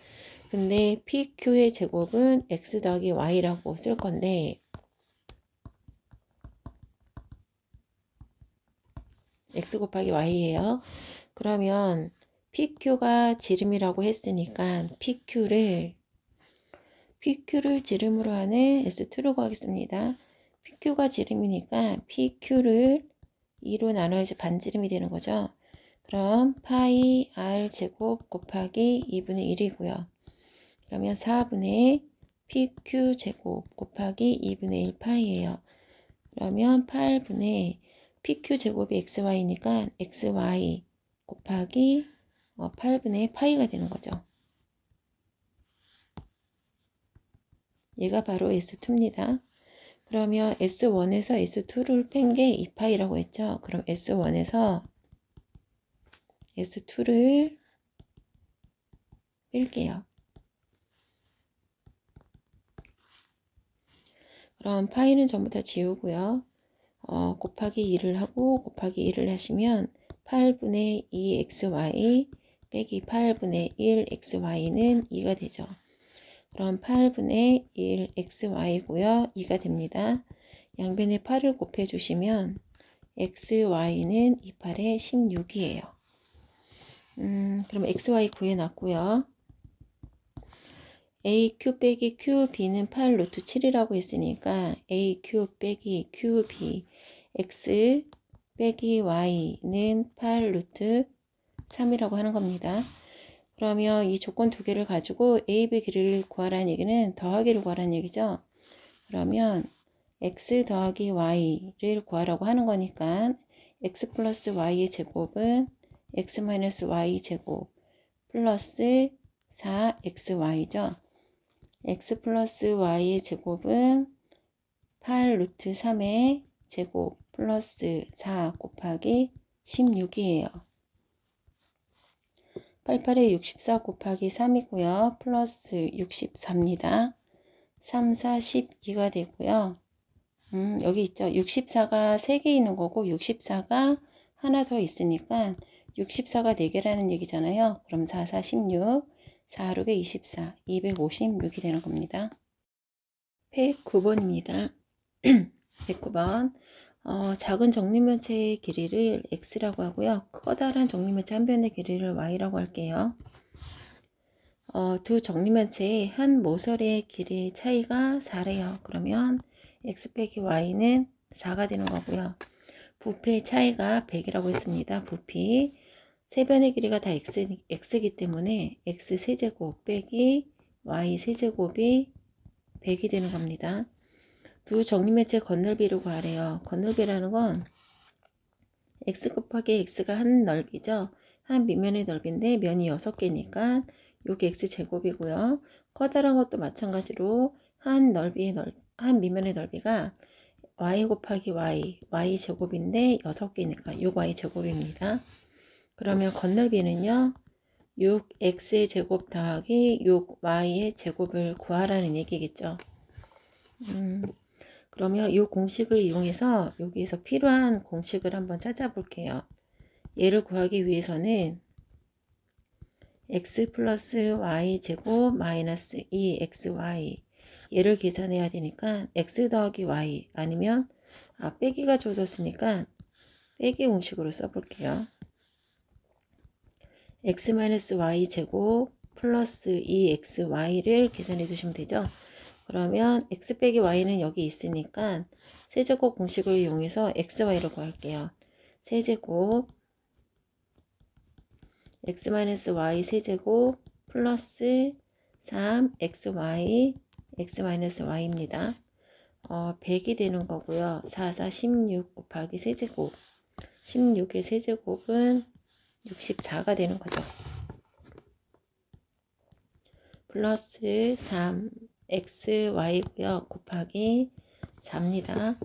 근데 PQ의 제곱은 X 더하기 Y라고 쓸 건데 X 곱하기 Y예요. 그러면 PQ가 지름이라고 했으니까 PQ를 지름으로 하는 S2로 구하겠습니다. PQ가 지름이니까 PQ를 2로 나눠야지 반지름이 되는 거죠. 그럼 파이 R 제곱 곱하기 2분의 1이고요. 그러면 4분의 PQ 제곱 곱하기 2분의 1 파이예요. 그러면 8분의 PQ 제곱이 XY니까 XY 곱하기 8분의 파이가 되는 거죠. 얘가 바로 S2입니다. 그러면 S1에서 S2를 뺀 게 2파이라고 했죠. 그럼 S1에서 S2를 뺄게요. 그럼 파이는 전부 다 지우고요. 곱하기 2를 하고 곱하기 1을 하시면 8분의 2xy 빼기 8분의 1xy는 2가 되죠. 그럼 8분의 1xy고요. 2가 됩니다. 양변에 8을 곱해주시면 xy는 28에 16이에요. 그럼 xy 구해놨고요. aq 빼기 qb는 8 루트 7이라고 했으니까 aq 빼기 qb x 빼기 y는 8 루트 3이라고 하는 겁니다. 그러면 이 조건 두 개를 가지고 a, b 길이를 구하라는 얘기는 더하기를 구하라는 얘기죠. 그러면 x 더하기 y를 구하라고 하는 거니까 x 플러스 y의 제곱은 x 마이너스 y 제곱 플러스 4xy죠. x 플러스 y의 제곱은 8 루트 3의 제곱 플러스 4 곱하기 16이에요. 88에 64 곱하기 3이고요. 플러스 64입니다. 3, 4, 12가 되고요. 여기 있죠. 64가 3개 있는 거고 64가 하나 더 있으니까 64가 4개라는 얘기잖아요. 그럼 4, 4, 16, 4, 6에 24, 256이 되는 겁니다. 109번입니다. 109번. 작은 정리면체의 길이를 x라고 하고요. 커다란 정리면체 한 변의 길이를 y라고 할게요. 두 정리면체의 한 모서리의 길이의 차이가 4래요. 그러면 x 빼기 y는 4가 되는 거고요. 부피의 차이가 100이라고 했습니다. 부피. 세변의 길이가 다 x이기 때문에 x 세제곱 빼기 y 세제곱이 100이 되는 겁니다. 두 정리면체 건널비를 구하래요. 건널비라는 건 x 곱하기 x가 한 넓이죠. 한 밑면의 넓이인데 면이 6개니까 요게 x제곱이고요. 커다란 것도 마찬가지로 한 밑면의 넓이가 y 곱하기 y 제곱인데 6개니까 6y 제곱입니다. 그러면 건널비는요. 6x의 제곱 더하기 6y의 제곱을 구하라는 얘기겠죠. 그러면 이 공식을 이용해서 여기에서 필요한 공식을 한번 찾아볼게요. 얘를 구하기 위해서는 x 플러스 y 제곱 마이너스 2xy 얘를 계산해야 되니까 x 더하기 y 아니면 빼기가 주어졌으니까 빼기 공식으로 써볼게요. x 마이너스 y 제곱 플러스 2xy를 계산해 주시면 되죠. 그러면 x 빼기 y는 여기 있으니까 세제곱 공식을 이용해서 xy를 구할게요. 세제곱 x-y 세제곱 플러스 3xy x-y입니다. 100이 되는 거고요. 4, 4, 16 곱하기 세제곱 16의 세제곱은 64가 되는 거죠. 플러스 3xy고요. 곱하기 4입니다.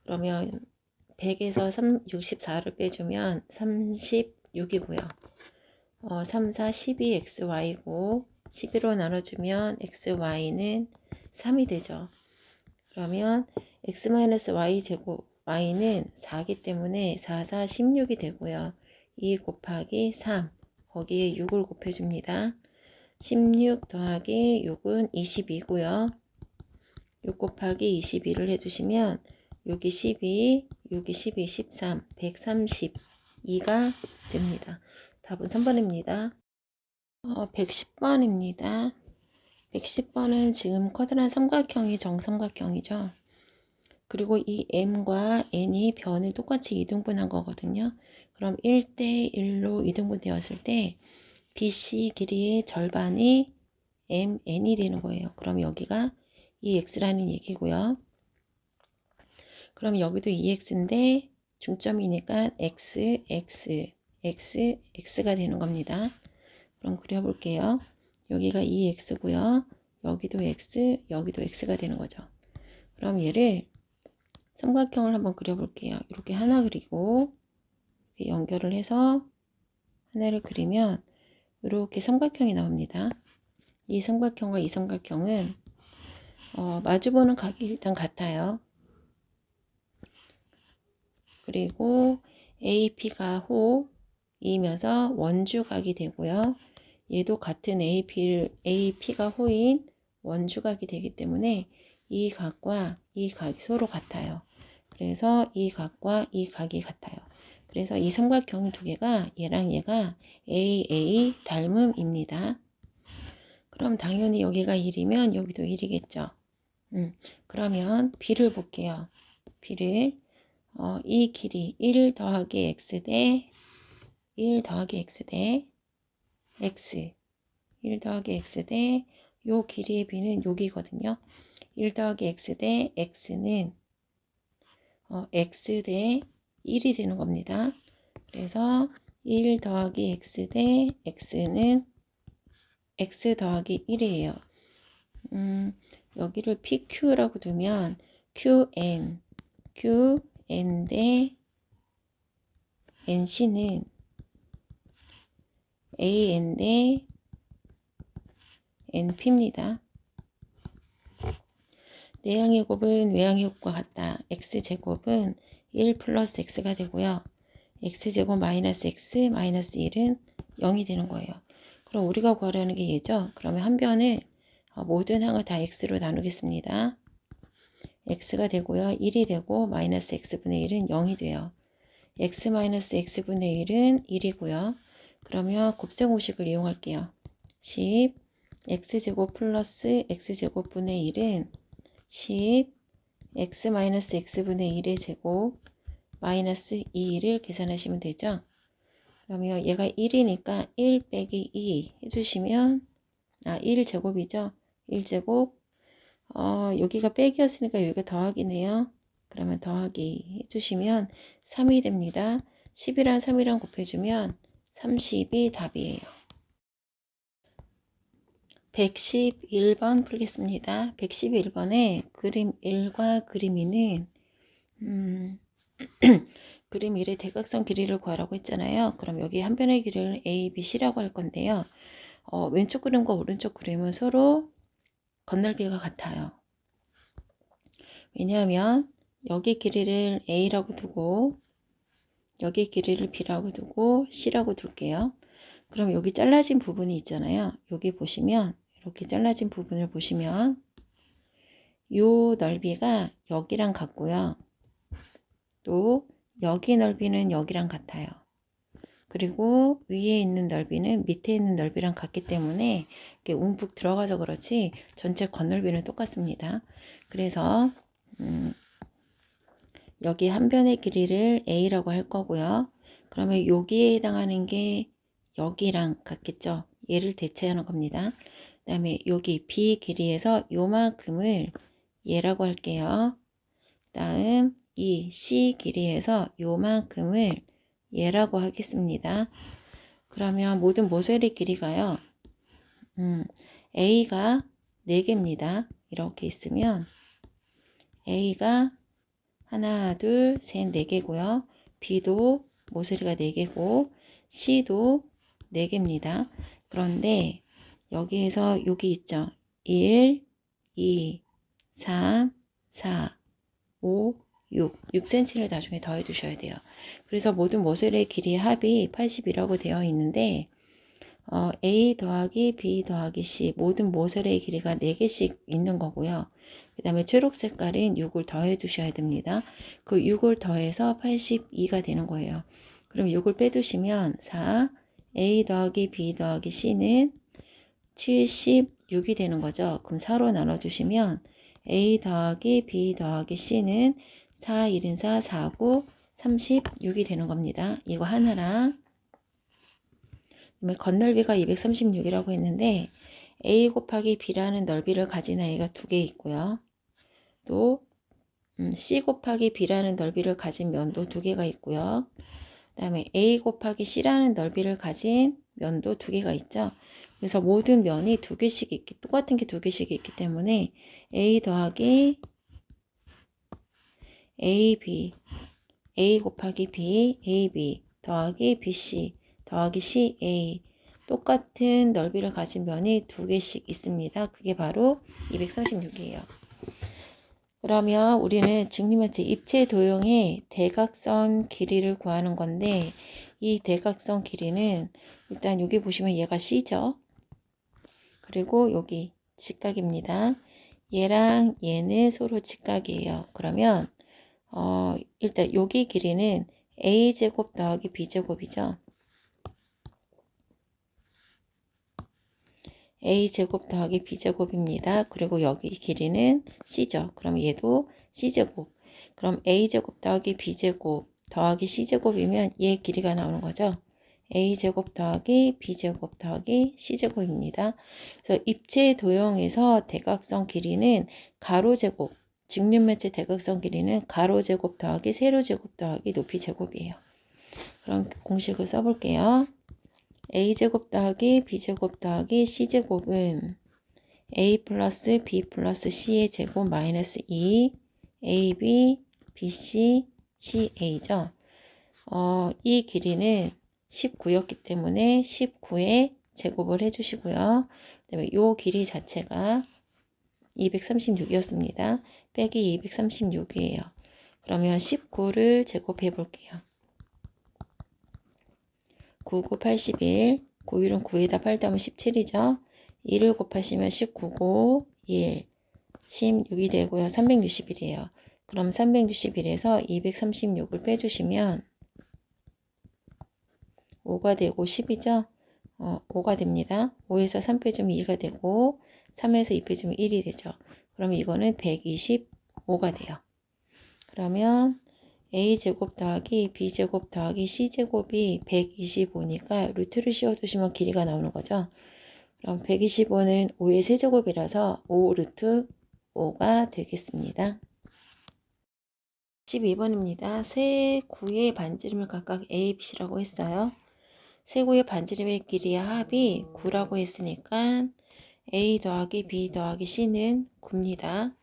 그러면 100에서 64를 빼주면 36이고요. 3, 4, 12xy고 11로 나눠주면 xy는 3이 되죠. 그러면 x-y 제곱 y는 4기 때문에 4, 4, 16이 되고요. 2 곱하기 3 거기에 6을 곱해줍니다. 16 더하기 6은 22고요. 6 곱하기 22를 해주시면 6이 12, 6이 12, 13, 132가 됩니다. 답은 3번입니다. 110번입니다. 110번은 지금 커다란 삼각형이 정삼각형이죠. 그리고 이 m과 n이 변을 똑같이 이등분한 거거든요. 그럼 1대 1로 이등분 되었을 때 BC 길이의 절반이 mn이 되는 거예요. 그럼 여기가 2x라는 얘기고요. 그럼 여기도 2x인데 중점이니까 x, x, x, x가 되는 겁니다. 그럼 그려볼게요. 여기가 2x고요. 여기도 x, 여기도 x가 되는 거죠. 그럼 얘를 삼각형을 한번 그려볼게요. 이렇게 하나 그리고 이렇게 연결을 해서 하나를 그리면 이렇게 삼각형이 나옵니다. 이 삼각형과 이 삼각형은 마주보는 각이 일단 같아요. 그리고 AP가 호이면서 원주각이 되고요. 얘도 같은 AP가 호인 원주각이 되기 때문에 이 각과 이 각이 서로 같아요. 그래서 이 각과 이 각이 같아요. 그래서 이 삼각형 두 개가 얘랑 얘가 AA 닮음입니다. 그럼 당연히 여기가 1이면 여기도 1이겠죠. 그러면 B를 볼게요. B를 이 길이 1 더하기 x 대 1 더하기 x 대 x 1 더하기 x 대 요 길이의 B는 여기거든요. 1 더하기 x 대 x는 x 대 1이 되는 겁니다. 그래서 1 더하기 x 대 x는 x 더하기 1이에요. 여기를 PQ라고 두면 QN 대 NC는 AN 대 NP입니다. 내항의 곱은 외항의 곱과 같다. x제곱은 1 플러스 x가 되고요. x제곱 마이너스 x 마이너스 1은 0이 되는 거예요. 그럼 우리가 구하려는 게 얘죠. 그러면 한 변을 모든 항을 다 x로 나누겠습니다. x가 되고요. 1이 되고 마이너스 x분의 1은 0이 돼요. x 마이너스 x분의 1은 1이고요. 그러면 곱셈 공식을 이용할게요. 10 x제곱 플러스 x제곱분의 1은 10 x 마이너스 x분의 1의 제곱 마이너스 2를 계산하시면 되죠. 그러면 얘가 1이니까 1 빼기 2 해주시면 1제곱이죠. 1제곱 여기가 빼기였으니까 여기가 더하기네요. 그러면 더하기 해주시면 3이 됩니다. 10이랑 3이랑 곱해주면 30이 답이에요. 111번 풀겠습니다. 111번에 그림 1과 그림 2는 그림 1의 대각선 길이를 구하라고 했잖아요. 그럼 여기 한 변의 길이를 A, B, C라고 할 건데요. 왼쪽 그림과 오른쪽 그림은 서로 건널비가 같아요. 왜냐하면 여기 길이를 A라고 두고 여기 길이를 B라고 두고 C라고 둘게요. 그럼 여기 잘라진 부분이 있잖아요. 여기 보시면 이렇게 잘라진 부분을 보시면 요 넓이가 여기랑 같고요. 또 여기 넓이는 여기랑 같아요. 그리고 위에 있는 넓이는 밑에 있는 넓이랑 같기 때문에 이렇게 움푹 들어가서 그렇지 전체 건널비는 똑같습니다. 그래서 여기 한 변의 길이를 A라고 할 거고요. 그러면 여기에 해당하는 게 여기랑 같겠죠. 얘를 대체하는 겁니다. 그 다음에 여기 B 길이에서 요만큼을 얘라고 할게요. 다음 이 C 길이에서 요만큼을 얘라고 하겠습니다. 그러면 모든 모서리 길이가요. A가 4개입니다. 이렇게 있으면 A가 하나, 둘, 셋, 4개고요. B도 모서리가 4개고 C도 4개입니다. 그런데 여기에서 여기 있죠. 1, 2, 3, 4, 5, 6cm를 나중에 더해 주셔야 돼요. 그래서 모든 모서리의 길이의 합이 80이라고 되어 있는데 A 더하기 B 더하기 C 모든 모서리의 길이가 4개씩 있는 거고요. 그 다음에 초록 색깔인 6을 더해 주셔야 됩니다. 그 6을 더해서 82가 되는 거예요. 그럼 6을 빼주시면 4, A 더하기 B 더하기 C는 76이 되는 거죠. 그럼 4로 나눠주시면 A 더하기 B 더하기 C는 4, 1은 4, 4, 9, 36이 되는 겁니다. 이거 하나랑 건널비가 236이라고 했는데 A 곱하기 B라는 넓이를 가진 아이가 2개 있고요. 또 C 곱하기 B라는 넓이를 가진 면도 2개가 있고요. 그 다음에 A 곱하기 C라는 넓이를 가진 면도 2개가 있죠. 그래서 모든 면이 2개씩 똑같은 게 2개씩 있기 때문에 A 더하기 AB, A 곱하기 B, AB 더하기 BC 더하기 CA 똑같은 넓이를 가진 면이 2개씩 있습니다. 그게 바로 236이에요. 그러면 우리는 직립면체 입체 도형의 대각선 길이를 구하는 건데 이 대각선 길이는 일단 여기 보시면 얘가 C죠. 그리고 여기 직각입니다. 얘랑 얘는 서로 직각이에요. 그러면 일단 여기 길이는 A제곱 더하기 B제곱이죠. A제곱 더하기 B제곱입니다. 그리고 여기 길이는 C죠. 그럼 얘도 C제곱. 그럼 A제곱 더하기 B제곱 더하기 C제곱이면 얘 길이가 나오는 거죠. A제곱 더하기 B제곱 더하기 C제곱입니다. 그래서 입체 도형에서 대각선 길이는 가로제곱, 직립면체 대각선 길이는 가로제곱 더하기 세로제곱 더하기 높이제곱이에요. 그럼 공식을 써볼게요. A제곱 더하기 B제곱 더하기 C제곱은 A 플러스 B 플러스 C의 제곱 마이너스 2 AB, BC, CA죠. 이 길이는 19였기 때문에 19의 제곱을 해주시고요. 그 다음에 이 길이 자체가 236이었습니다. 빼기 236이에요. 그러면 19를 제곱해 볼게요. 9, 9, 81, 9일은 9에다 8 더하면 17이죠. 1을 곱하시면 19고 1, 16이 되고요. 361이에요. 그럼 361에서 236을 빼주시면 5가 되고 10이죠. 5가 됩니다. 5에서 3 빼주면 2가 되고 3에서 2 빼주면 1이 되죠. 그러면 이거는 125가 돼요. 그러면 a제곱 더하기 b제곱 더하기 c제곱이 125니까 루트를 씌워주시면 길이가 나오는 거죠. 그럼 125는 5의 세제곱이라서 5 루트 5가 되겠습니다. 12번입니다. 세 구의 반지름을 각각 A, B라고 했어요. 세 구의 반지름의 길이의 합이 9라고 했으니까 A 더하기 B 더하기 C는 9입니다.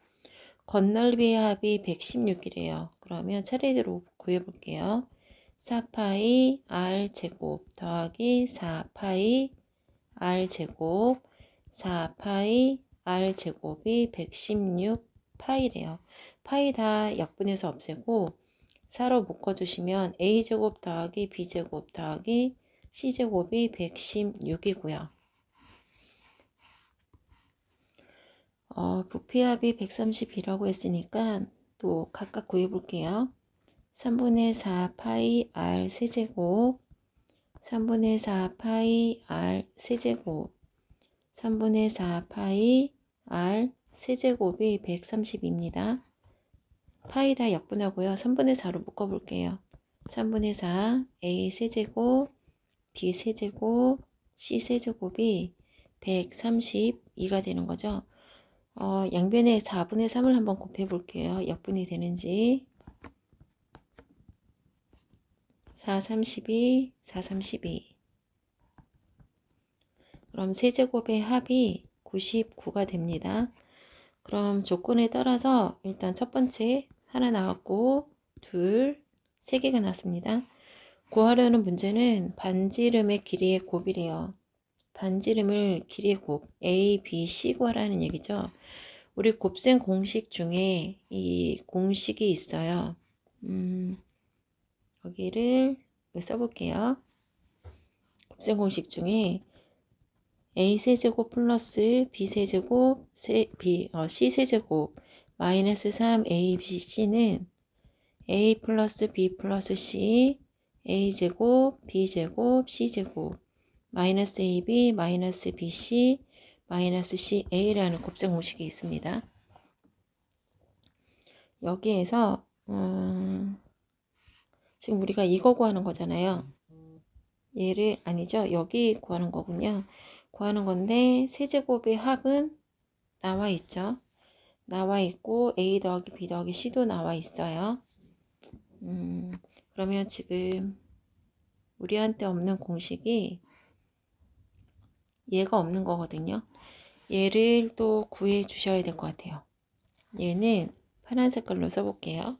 건널비의 합이 116이래요. 그러면 차례대로 구해볼게요. 4파이 R제곱 더하기 4파이 R제곱 4파이 R제곱이 116파이래요. 파이 다 약분해서 없애고 4로 묶어주시면 A제곱 더하기 B제곱 더하기 C제곱이 116이고요. 부피합이 132라고 했으니까 또 각각 구해볼게요. 3분의 4 파이 R 세제곱 3분의 4 파이 R 세제곱 3분의 4 파이 R 세제곱이 130입니다. 파이 다 약분하고요. 3분의 4로 묶어볼게요. 3분의 4 A 세제곱 B 세제곱 C 세제곱이 132가 되는 거죠. 양변에 4분의 3을 한번 곱해볼게요. 약분이 되는지. 4, 32, 4, 32. 그럼 세제곱의 합이 99가 됩니다. 그럼 조건에 따라서 일단 첫 번째 하나 나왔고 둘, 세 개가 나왔습니다. 구하려는 문제는 반지름의 길이의 곱이래요. 반지름을 길이의 곱 A, B, C 구하라는 얘기죠. 우리 곱셈 공식 중에 이 공식이 있어요. 여기를 써볼게요. 곱셈 공식 중에 A 세제곱 플러스 B 세제곱 C 세제곱 마이너스 3A, B, C는 A 플러스 B 플러스 C A 제곱 B 제곱 C 제곱 마이너스 AB 마이너스 BC 마이너스 CA라는 곱셈 공식이 있습니다. 여기에서 지금 우리가 이거 구하는 거잖아요. 얘를 아니죠. 여기 구하는 거군요. 구하는 건데 세제곱의 합은 나와 있죠. 나와 있고 A 더하기 B 더하기 C도 나와 있어요. 그러면 지금 우리한테 없는 공식이 얘가 없는 거거든요. 얘를 또 구해 주셔야 될 것 같아요. 얘는 파란 색깔로 써볼게요.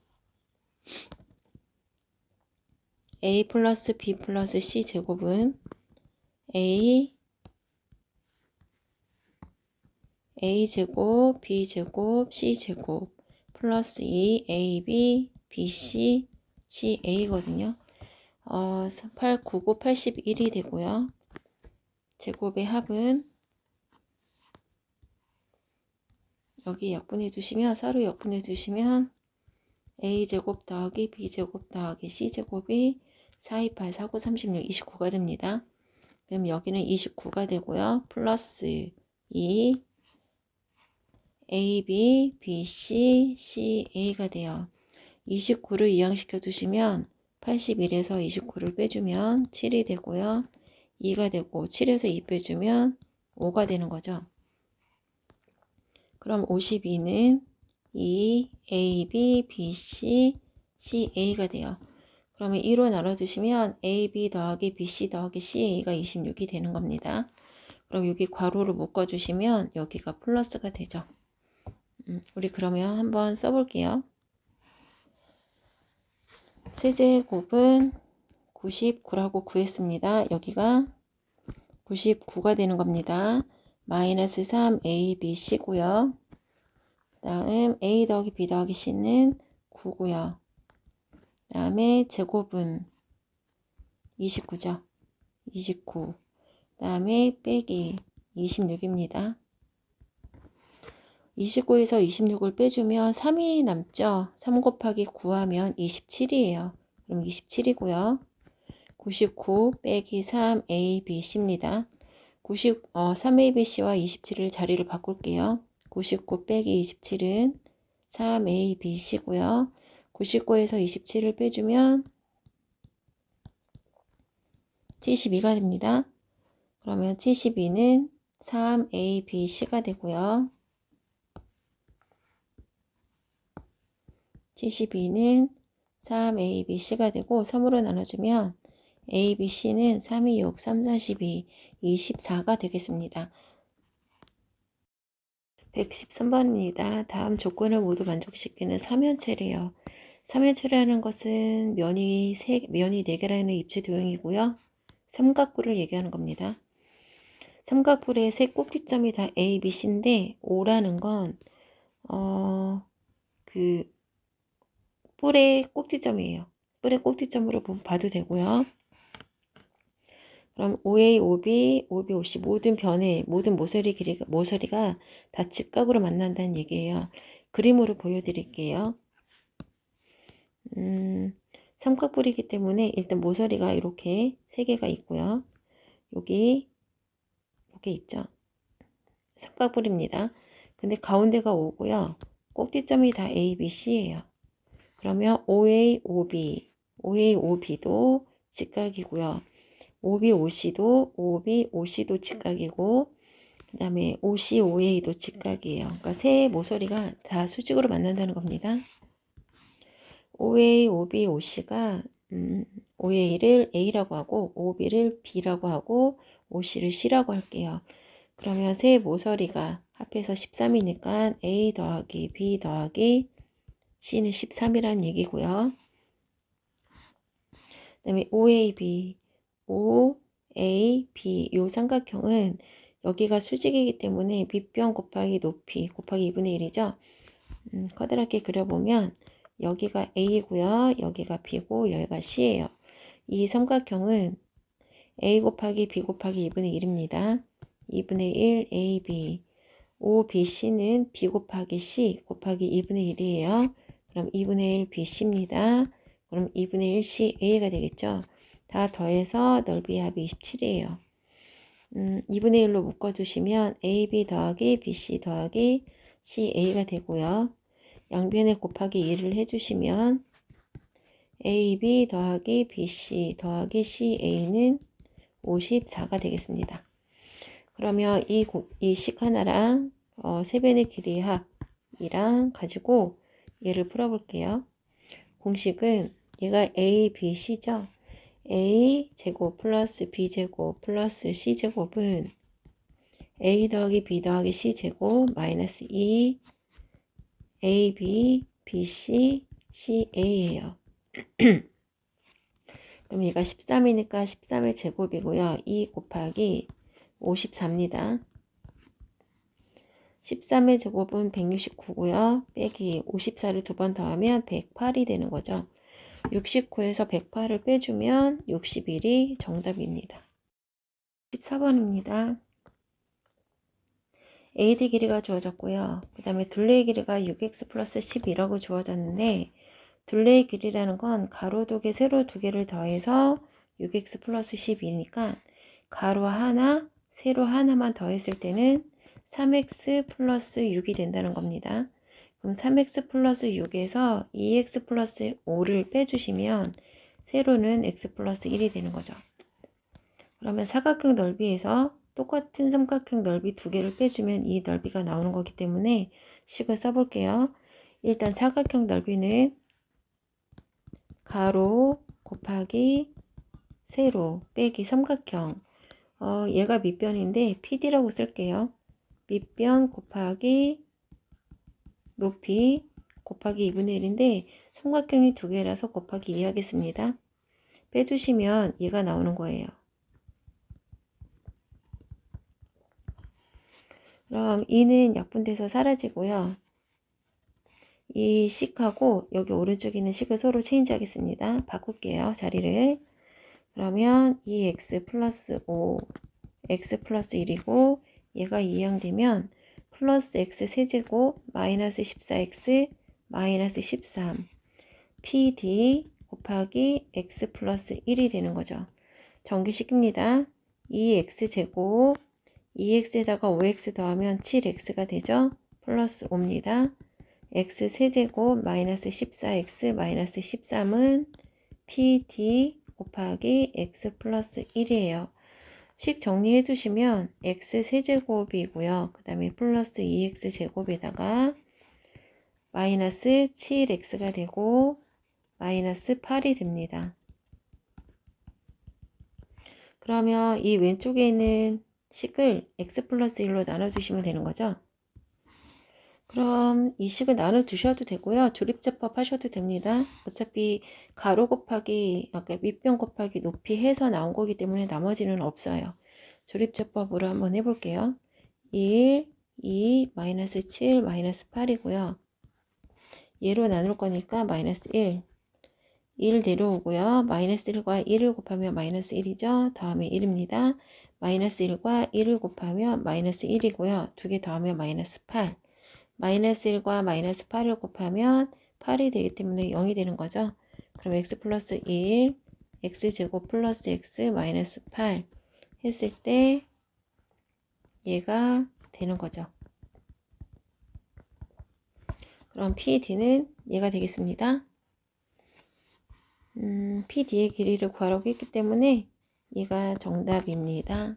A 플러스 B 플러스 C 제곱은 A 제곱 B 제곱 C 제곱 플러스 2AB BC CA거든요. 8, 9, 9, 81이 되고요. 제곱의 합은 여기 약분해 주시면 서로 약분해 주시면 A제곱 더하기 B제곱 더하기 C제곱이 4, 2, 8, 4, 9, 36, 29가 됩니다. 그럼 여기는 29가 되고요. 플러스 2 AB, BC, CA가 돼요. 29를 이항시켜 두시면 81에서 29를 빼주면 7이 되고요. 2가 되고 7에서 2 빼주면 5가 되는 거죠. 그럼 52는 2, AB, BC, CA가 돼요. 그러면 2로 나눠주시면 AB 더하기 BC 더하기 CA가 26이 되는 겁니다. 그럼 여기 괄호를 묶어주시면 여기가 플러스가 되죠. 우리 그러면 한번 써볼게요. 세제곱은 99라고 구했습니다. 여기가 99가 되는 겁니다. 마이너스 3A, B, C고요. 다음 A 더하기 B 더하기 C는 9고요. 다음에 제곱은 29죠. 29. 다음에 빼기 26입니다. 29에서 26을 빼주면 3이 남죠. 3 곱하기 9 하면 27이에요. 그럼 27이고요. 99 빼기 3A, B, C입니다. 3A, B, C와 27을 자리를 바꿀게요. 99 빼기 27은 3A, B, C고요. 99에서 27을 빼주면 72가 됩니다. 그러면 72는 3A, B, C가 되고요. 72는 3A, B, C가 되고 3으로 나눠주면 A, B, C는 3, 2, 6, 3, 4, 12, 24가 되겠습니다. 113번입니다. 다음 조건을 모두 만족시키는 3연체래요. 3연체라는 것은 면이 4개라는 입체 도형이고요. 삼각뿔을 얘기하는 겁니다. 삼각뿔의 세 꼭지점이 다 A, B, C인데 O라는 건 그 뿔의 꼭지점이에요. 뿔의 꼭지점으로 봐도 되고요. 그럼 OA, OB, OB, OC 모든 변의 모든 모서리가 다 직각으로 만난다는 얘기예요. 그림으로 보여드릴게요. 삼각뿔이기 때문에 일단 모서리가 이렇게 3개가 있고요. 여기 있죠. 삼각뿔입니다. 근데 가운데가 O고요. 꼭지점이 다 A, B, C예요. 그러면 OA, OB도 직각이고요. OB, OC도 직각이고 그 다음에 OC, OA도 직각이에요. 그러니까 세 모서리가 다 수직으로 만난다는 겁니다. OA, OB, OC가 OA를 A라고 하고 OB를 B라고 하고 OC를 C라고 할게요. 그러면 세 모서리가 합해서 13이니까 A 더하기 B 더하기 C는 13이라는 얘기고요. 그 다음에 OAB 이 삼각형은 여기가 수직이기 때문에 밑변 곱하기 높이 곱하기 2분의 1이죠. 커다랗게 그려보면 여기가 A고요. 여기가 B고 여기가 C예요. 이 삼각형은 A 곱하기 B 곱하기 2분의 1입니다. 2분의 1 AB OBC는 B 곱하기 C 곱하기 2분의 1이에요. 그럼 2분의 1 BC입니다. 그럼 2분의 1 CA가 되겠죠. 다 더해서 넓이 합이 27이에요. 2분의 1로 묶어주시면 AB 더하기 BC 더하기 CA가 되고요. 양변에 곱하기 2를 해주시면 AB 더하기 BC 더하기 CA는 54가 되겠습니다. 그러면 이 식 하나랑 세변의 길이 합이랑 가지고 얘를 풀어볼게요. 공식은 얘가 A, B, C죠. A 제곱 플러스 B 제곱 플러스 C 제곱은 A 더하기 B 더하기 C 제곱 마이너스 2 AB, BC, CA예요. 그럼 얘가 13이니까 13의 제곱이고요. 2 곱하기 54입니다. 13의 제곱은 169고요. 빼기 54를 2번 더하면 108이 되는 거죠. 69에서 108을 빼주면 61이 정답입니다. 14번입니다. AD 길이가 주어졌고요. 그 다음에 둘레의 길이가 6x 플러스 12라고 주어졌는데 둘레의 길이라는 건 가로 2개, 세로 2개를 더해서 6x 플러스 12니까 가로 하나, 세로 하나만 더했을 때는 3x 플러스 6이 된다는 겁니다. 그럼 3x 플러스 6에서 2x 플러스 5를 빼주시면 세로는 x 플러스 1이 되는 거죠. 그러면 사각형 넓이에서 똑같은 삼각형 넓이 2개를 빼주면 이 넓이가 나오는 거기 때문에 식을 써볼게요. 일단 사각형 넓이는 가로 곱하기 세로 빼기 삼각형 얘가 밑변인데 PD라고 쓸게요. 밑변 곱하기 높이 곱하기 2분의 1인데 삼각형이 2개라서 곱하기 2 하겠습니다. 빼주시면 얘가 나오는 거예요. 그럼 2는 약분돼서 사라지고요. 이 식하고 여기 오른쪽에 있는 식을 서로 체인지 하겠습니다. 바꿀게요. 자리를. 그러면 2x 플러스 5 x 플러스 1이고 얘가 이항되면 플러스 x 세제곱 마이너스 14x 마이너스 13 pd 곱하기 x 플러스 1이 되는 거죠. 전개식입니다. 2x 제곱 2x에다가 5x 더하면 7x가 되죠. 플러스 5입니다. x 세제곱 마이너스 14x 마이너스 13은 PD 곱하기 x 플러스 1이에요. 식 정리해 두시면 x 세제곱이고요. 그 다음에 플러스 2x 제곱에다가 마이너스 7x가 되고 마이너스 8이 됩니다. 그러면 이 왼쪽에 있는 식을 x 플러스 1로 나눠주시면 되는 거죠. 그럼 이 식을 나눠두셔도 되고요. 조립제법 하셔도 됩니다. 어차피 가로 곱하기 아까 밑변 곱하기 높이 해서 나온 거기 때문에 나머지는 없어요. 조립제법으로 한번 해볼게요. 1, 2, 마이너스 7, 마이너스 8이고요. 얘로 나눌 거니까 마이너스 1. 1 내려오고요. 마이너스 1과 1을 곱하면 마이너스 1이죠. 더하면 1입니다. 마이너스 1과 1을 곱하면 마이너스 1이고요. 두 개 더하면 마이너스 8. 마이너스 1과 마이너스 8을 곱하면 8이 되기 때문에 0이 되는 거죠. 그럼 x 플러스 1, x제곱 플러스 x 마이너스 8 했을 때 얘가 되는 거죠. 그럼 PD는 얘가 되겠습니다. PD의 길이를 구하라고 했기 때문에 얘가 정답입니다.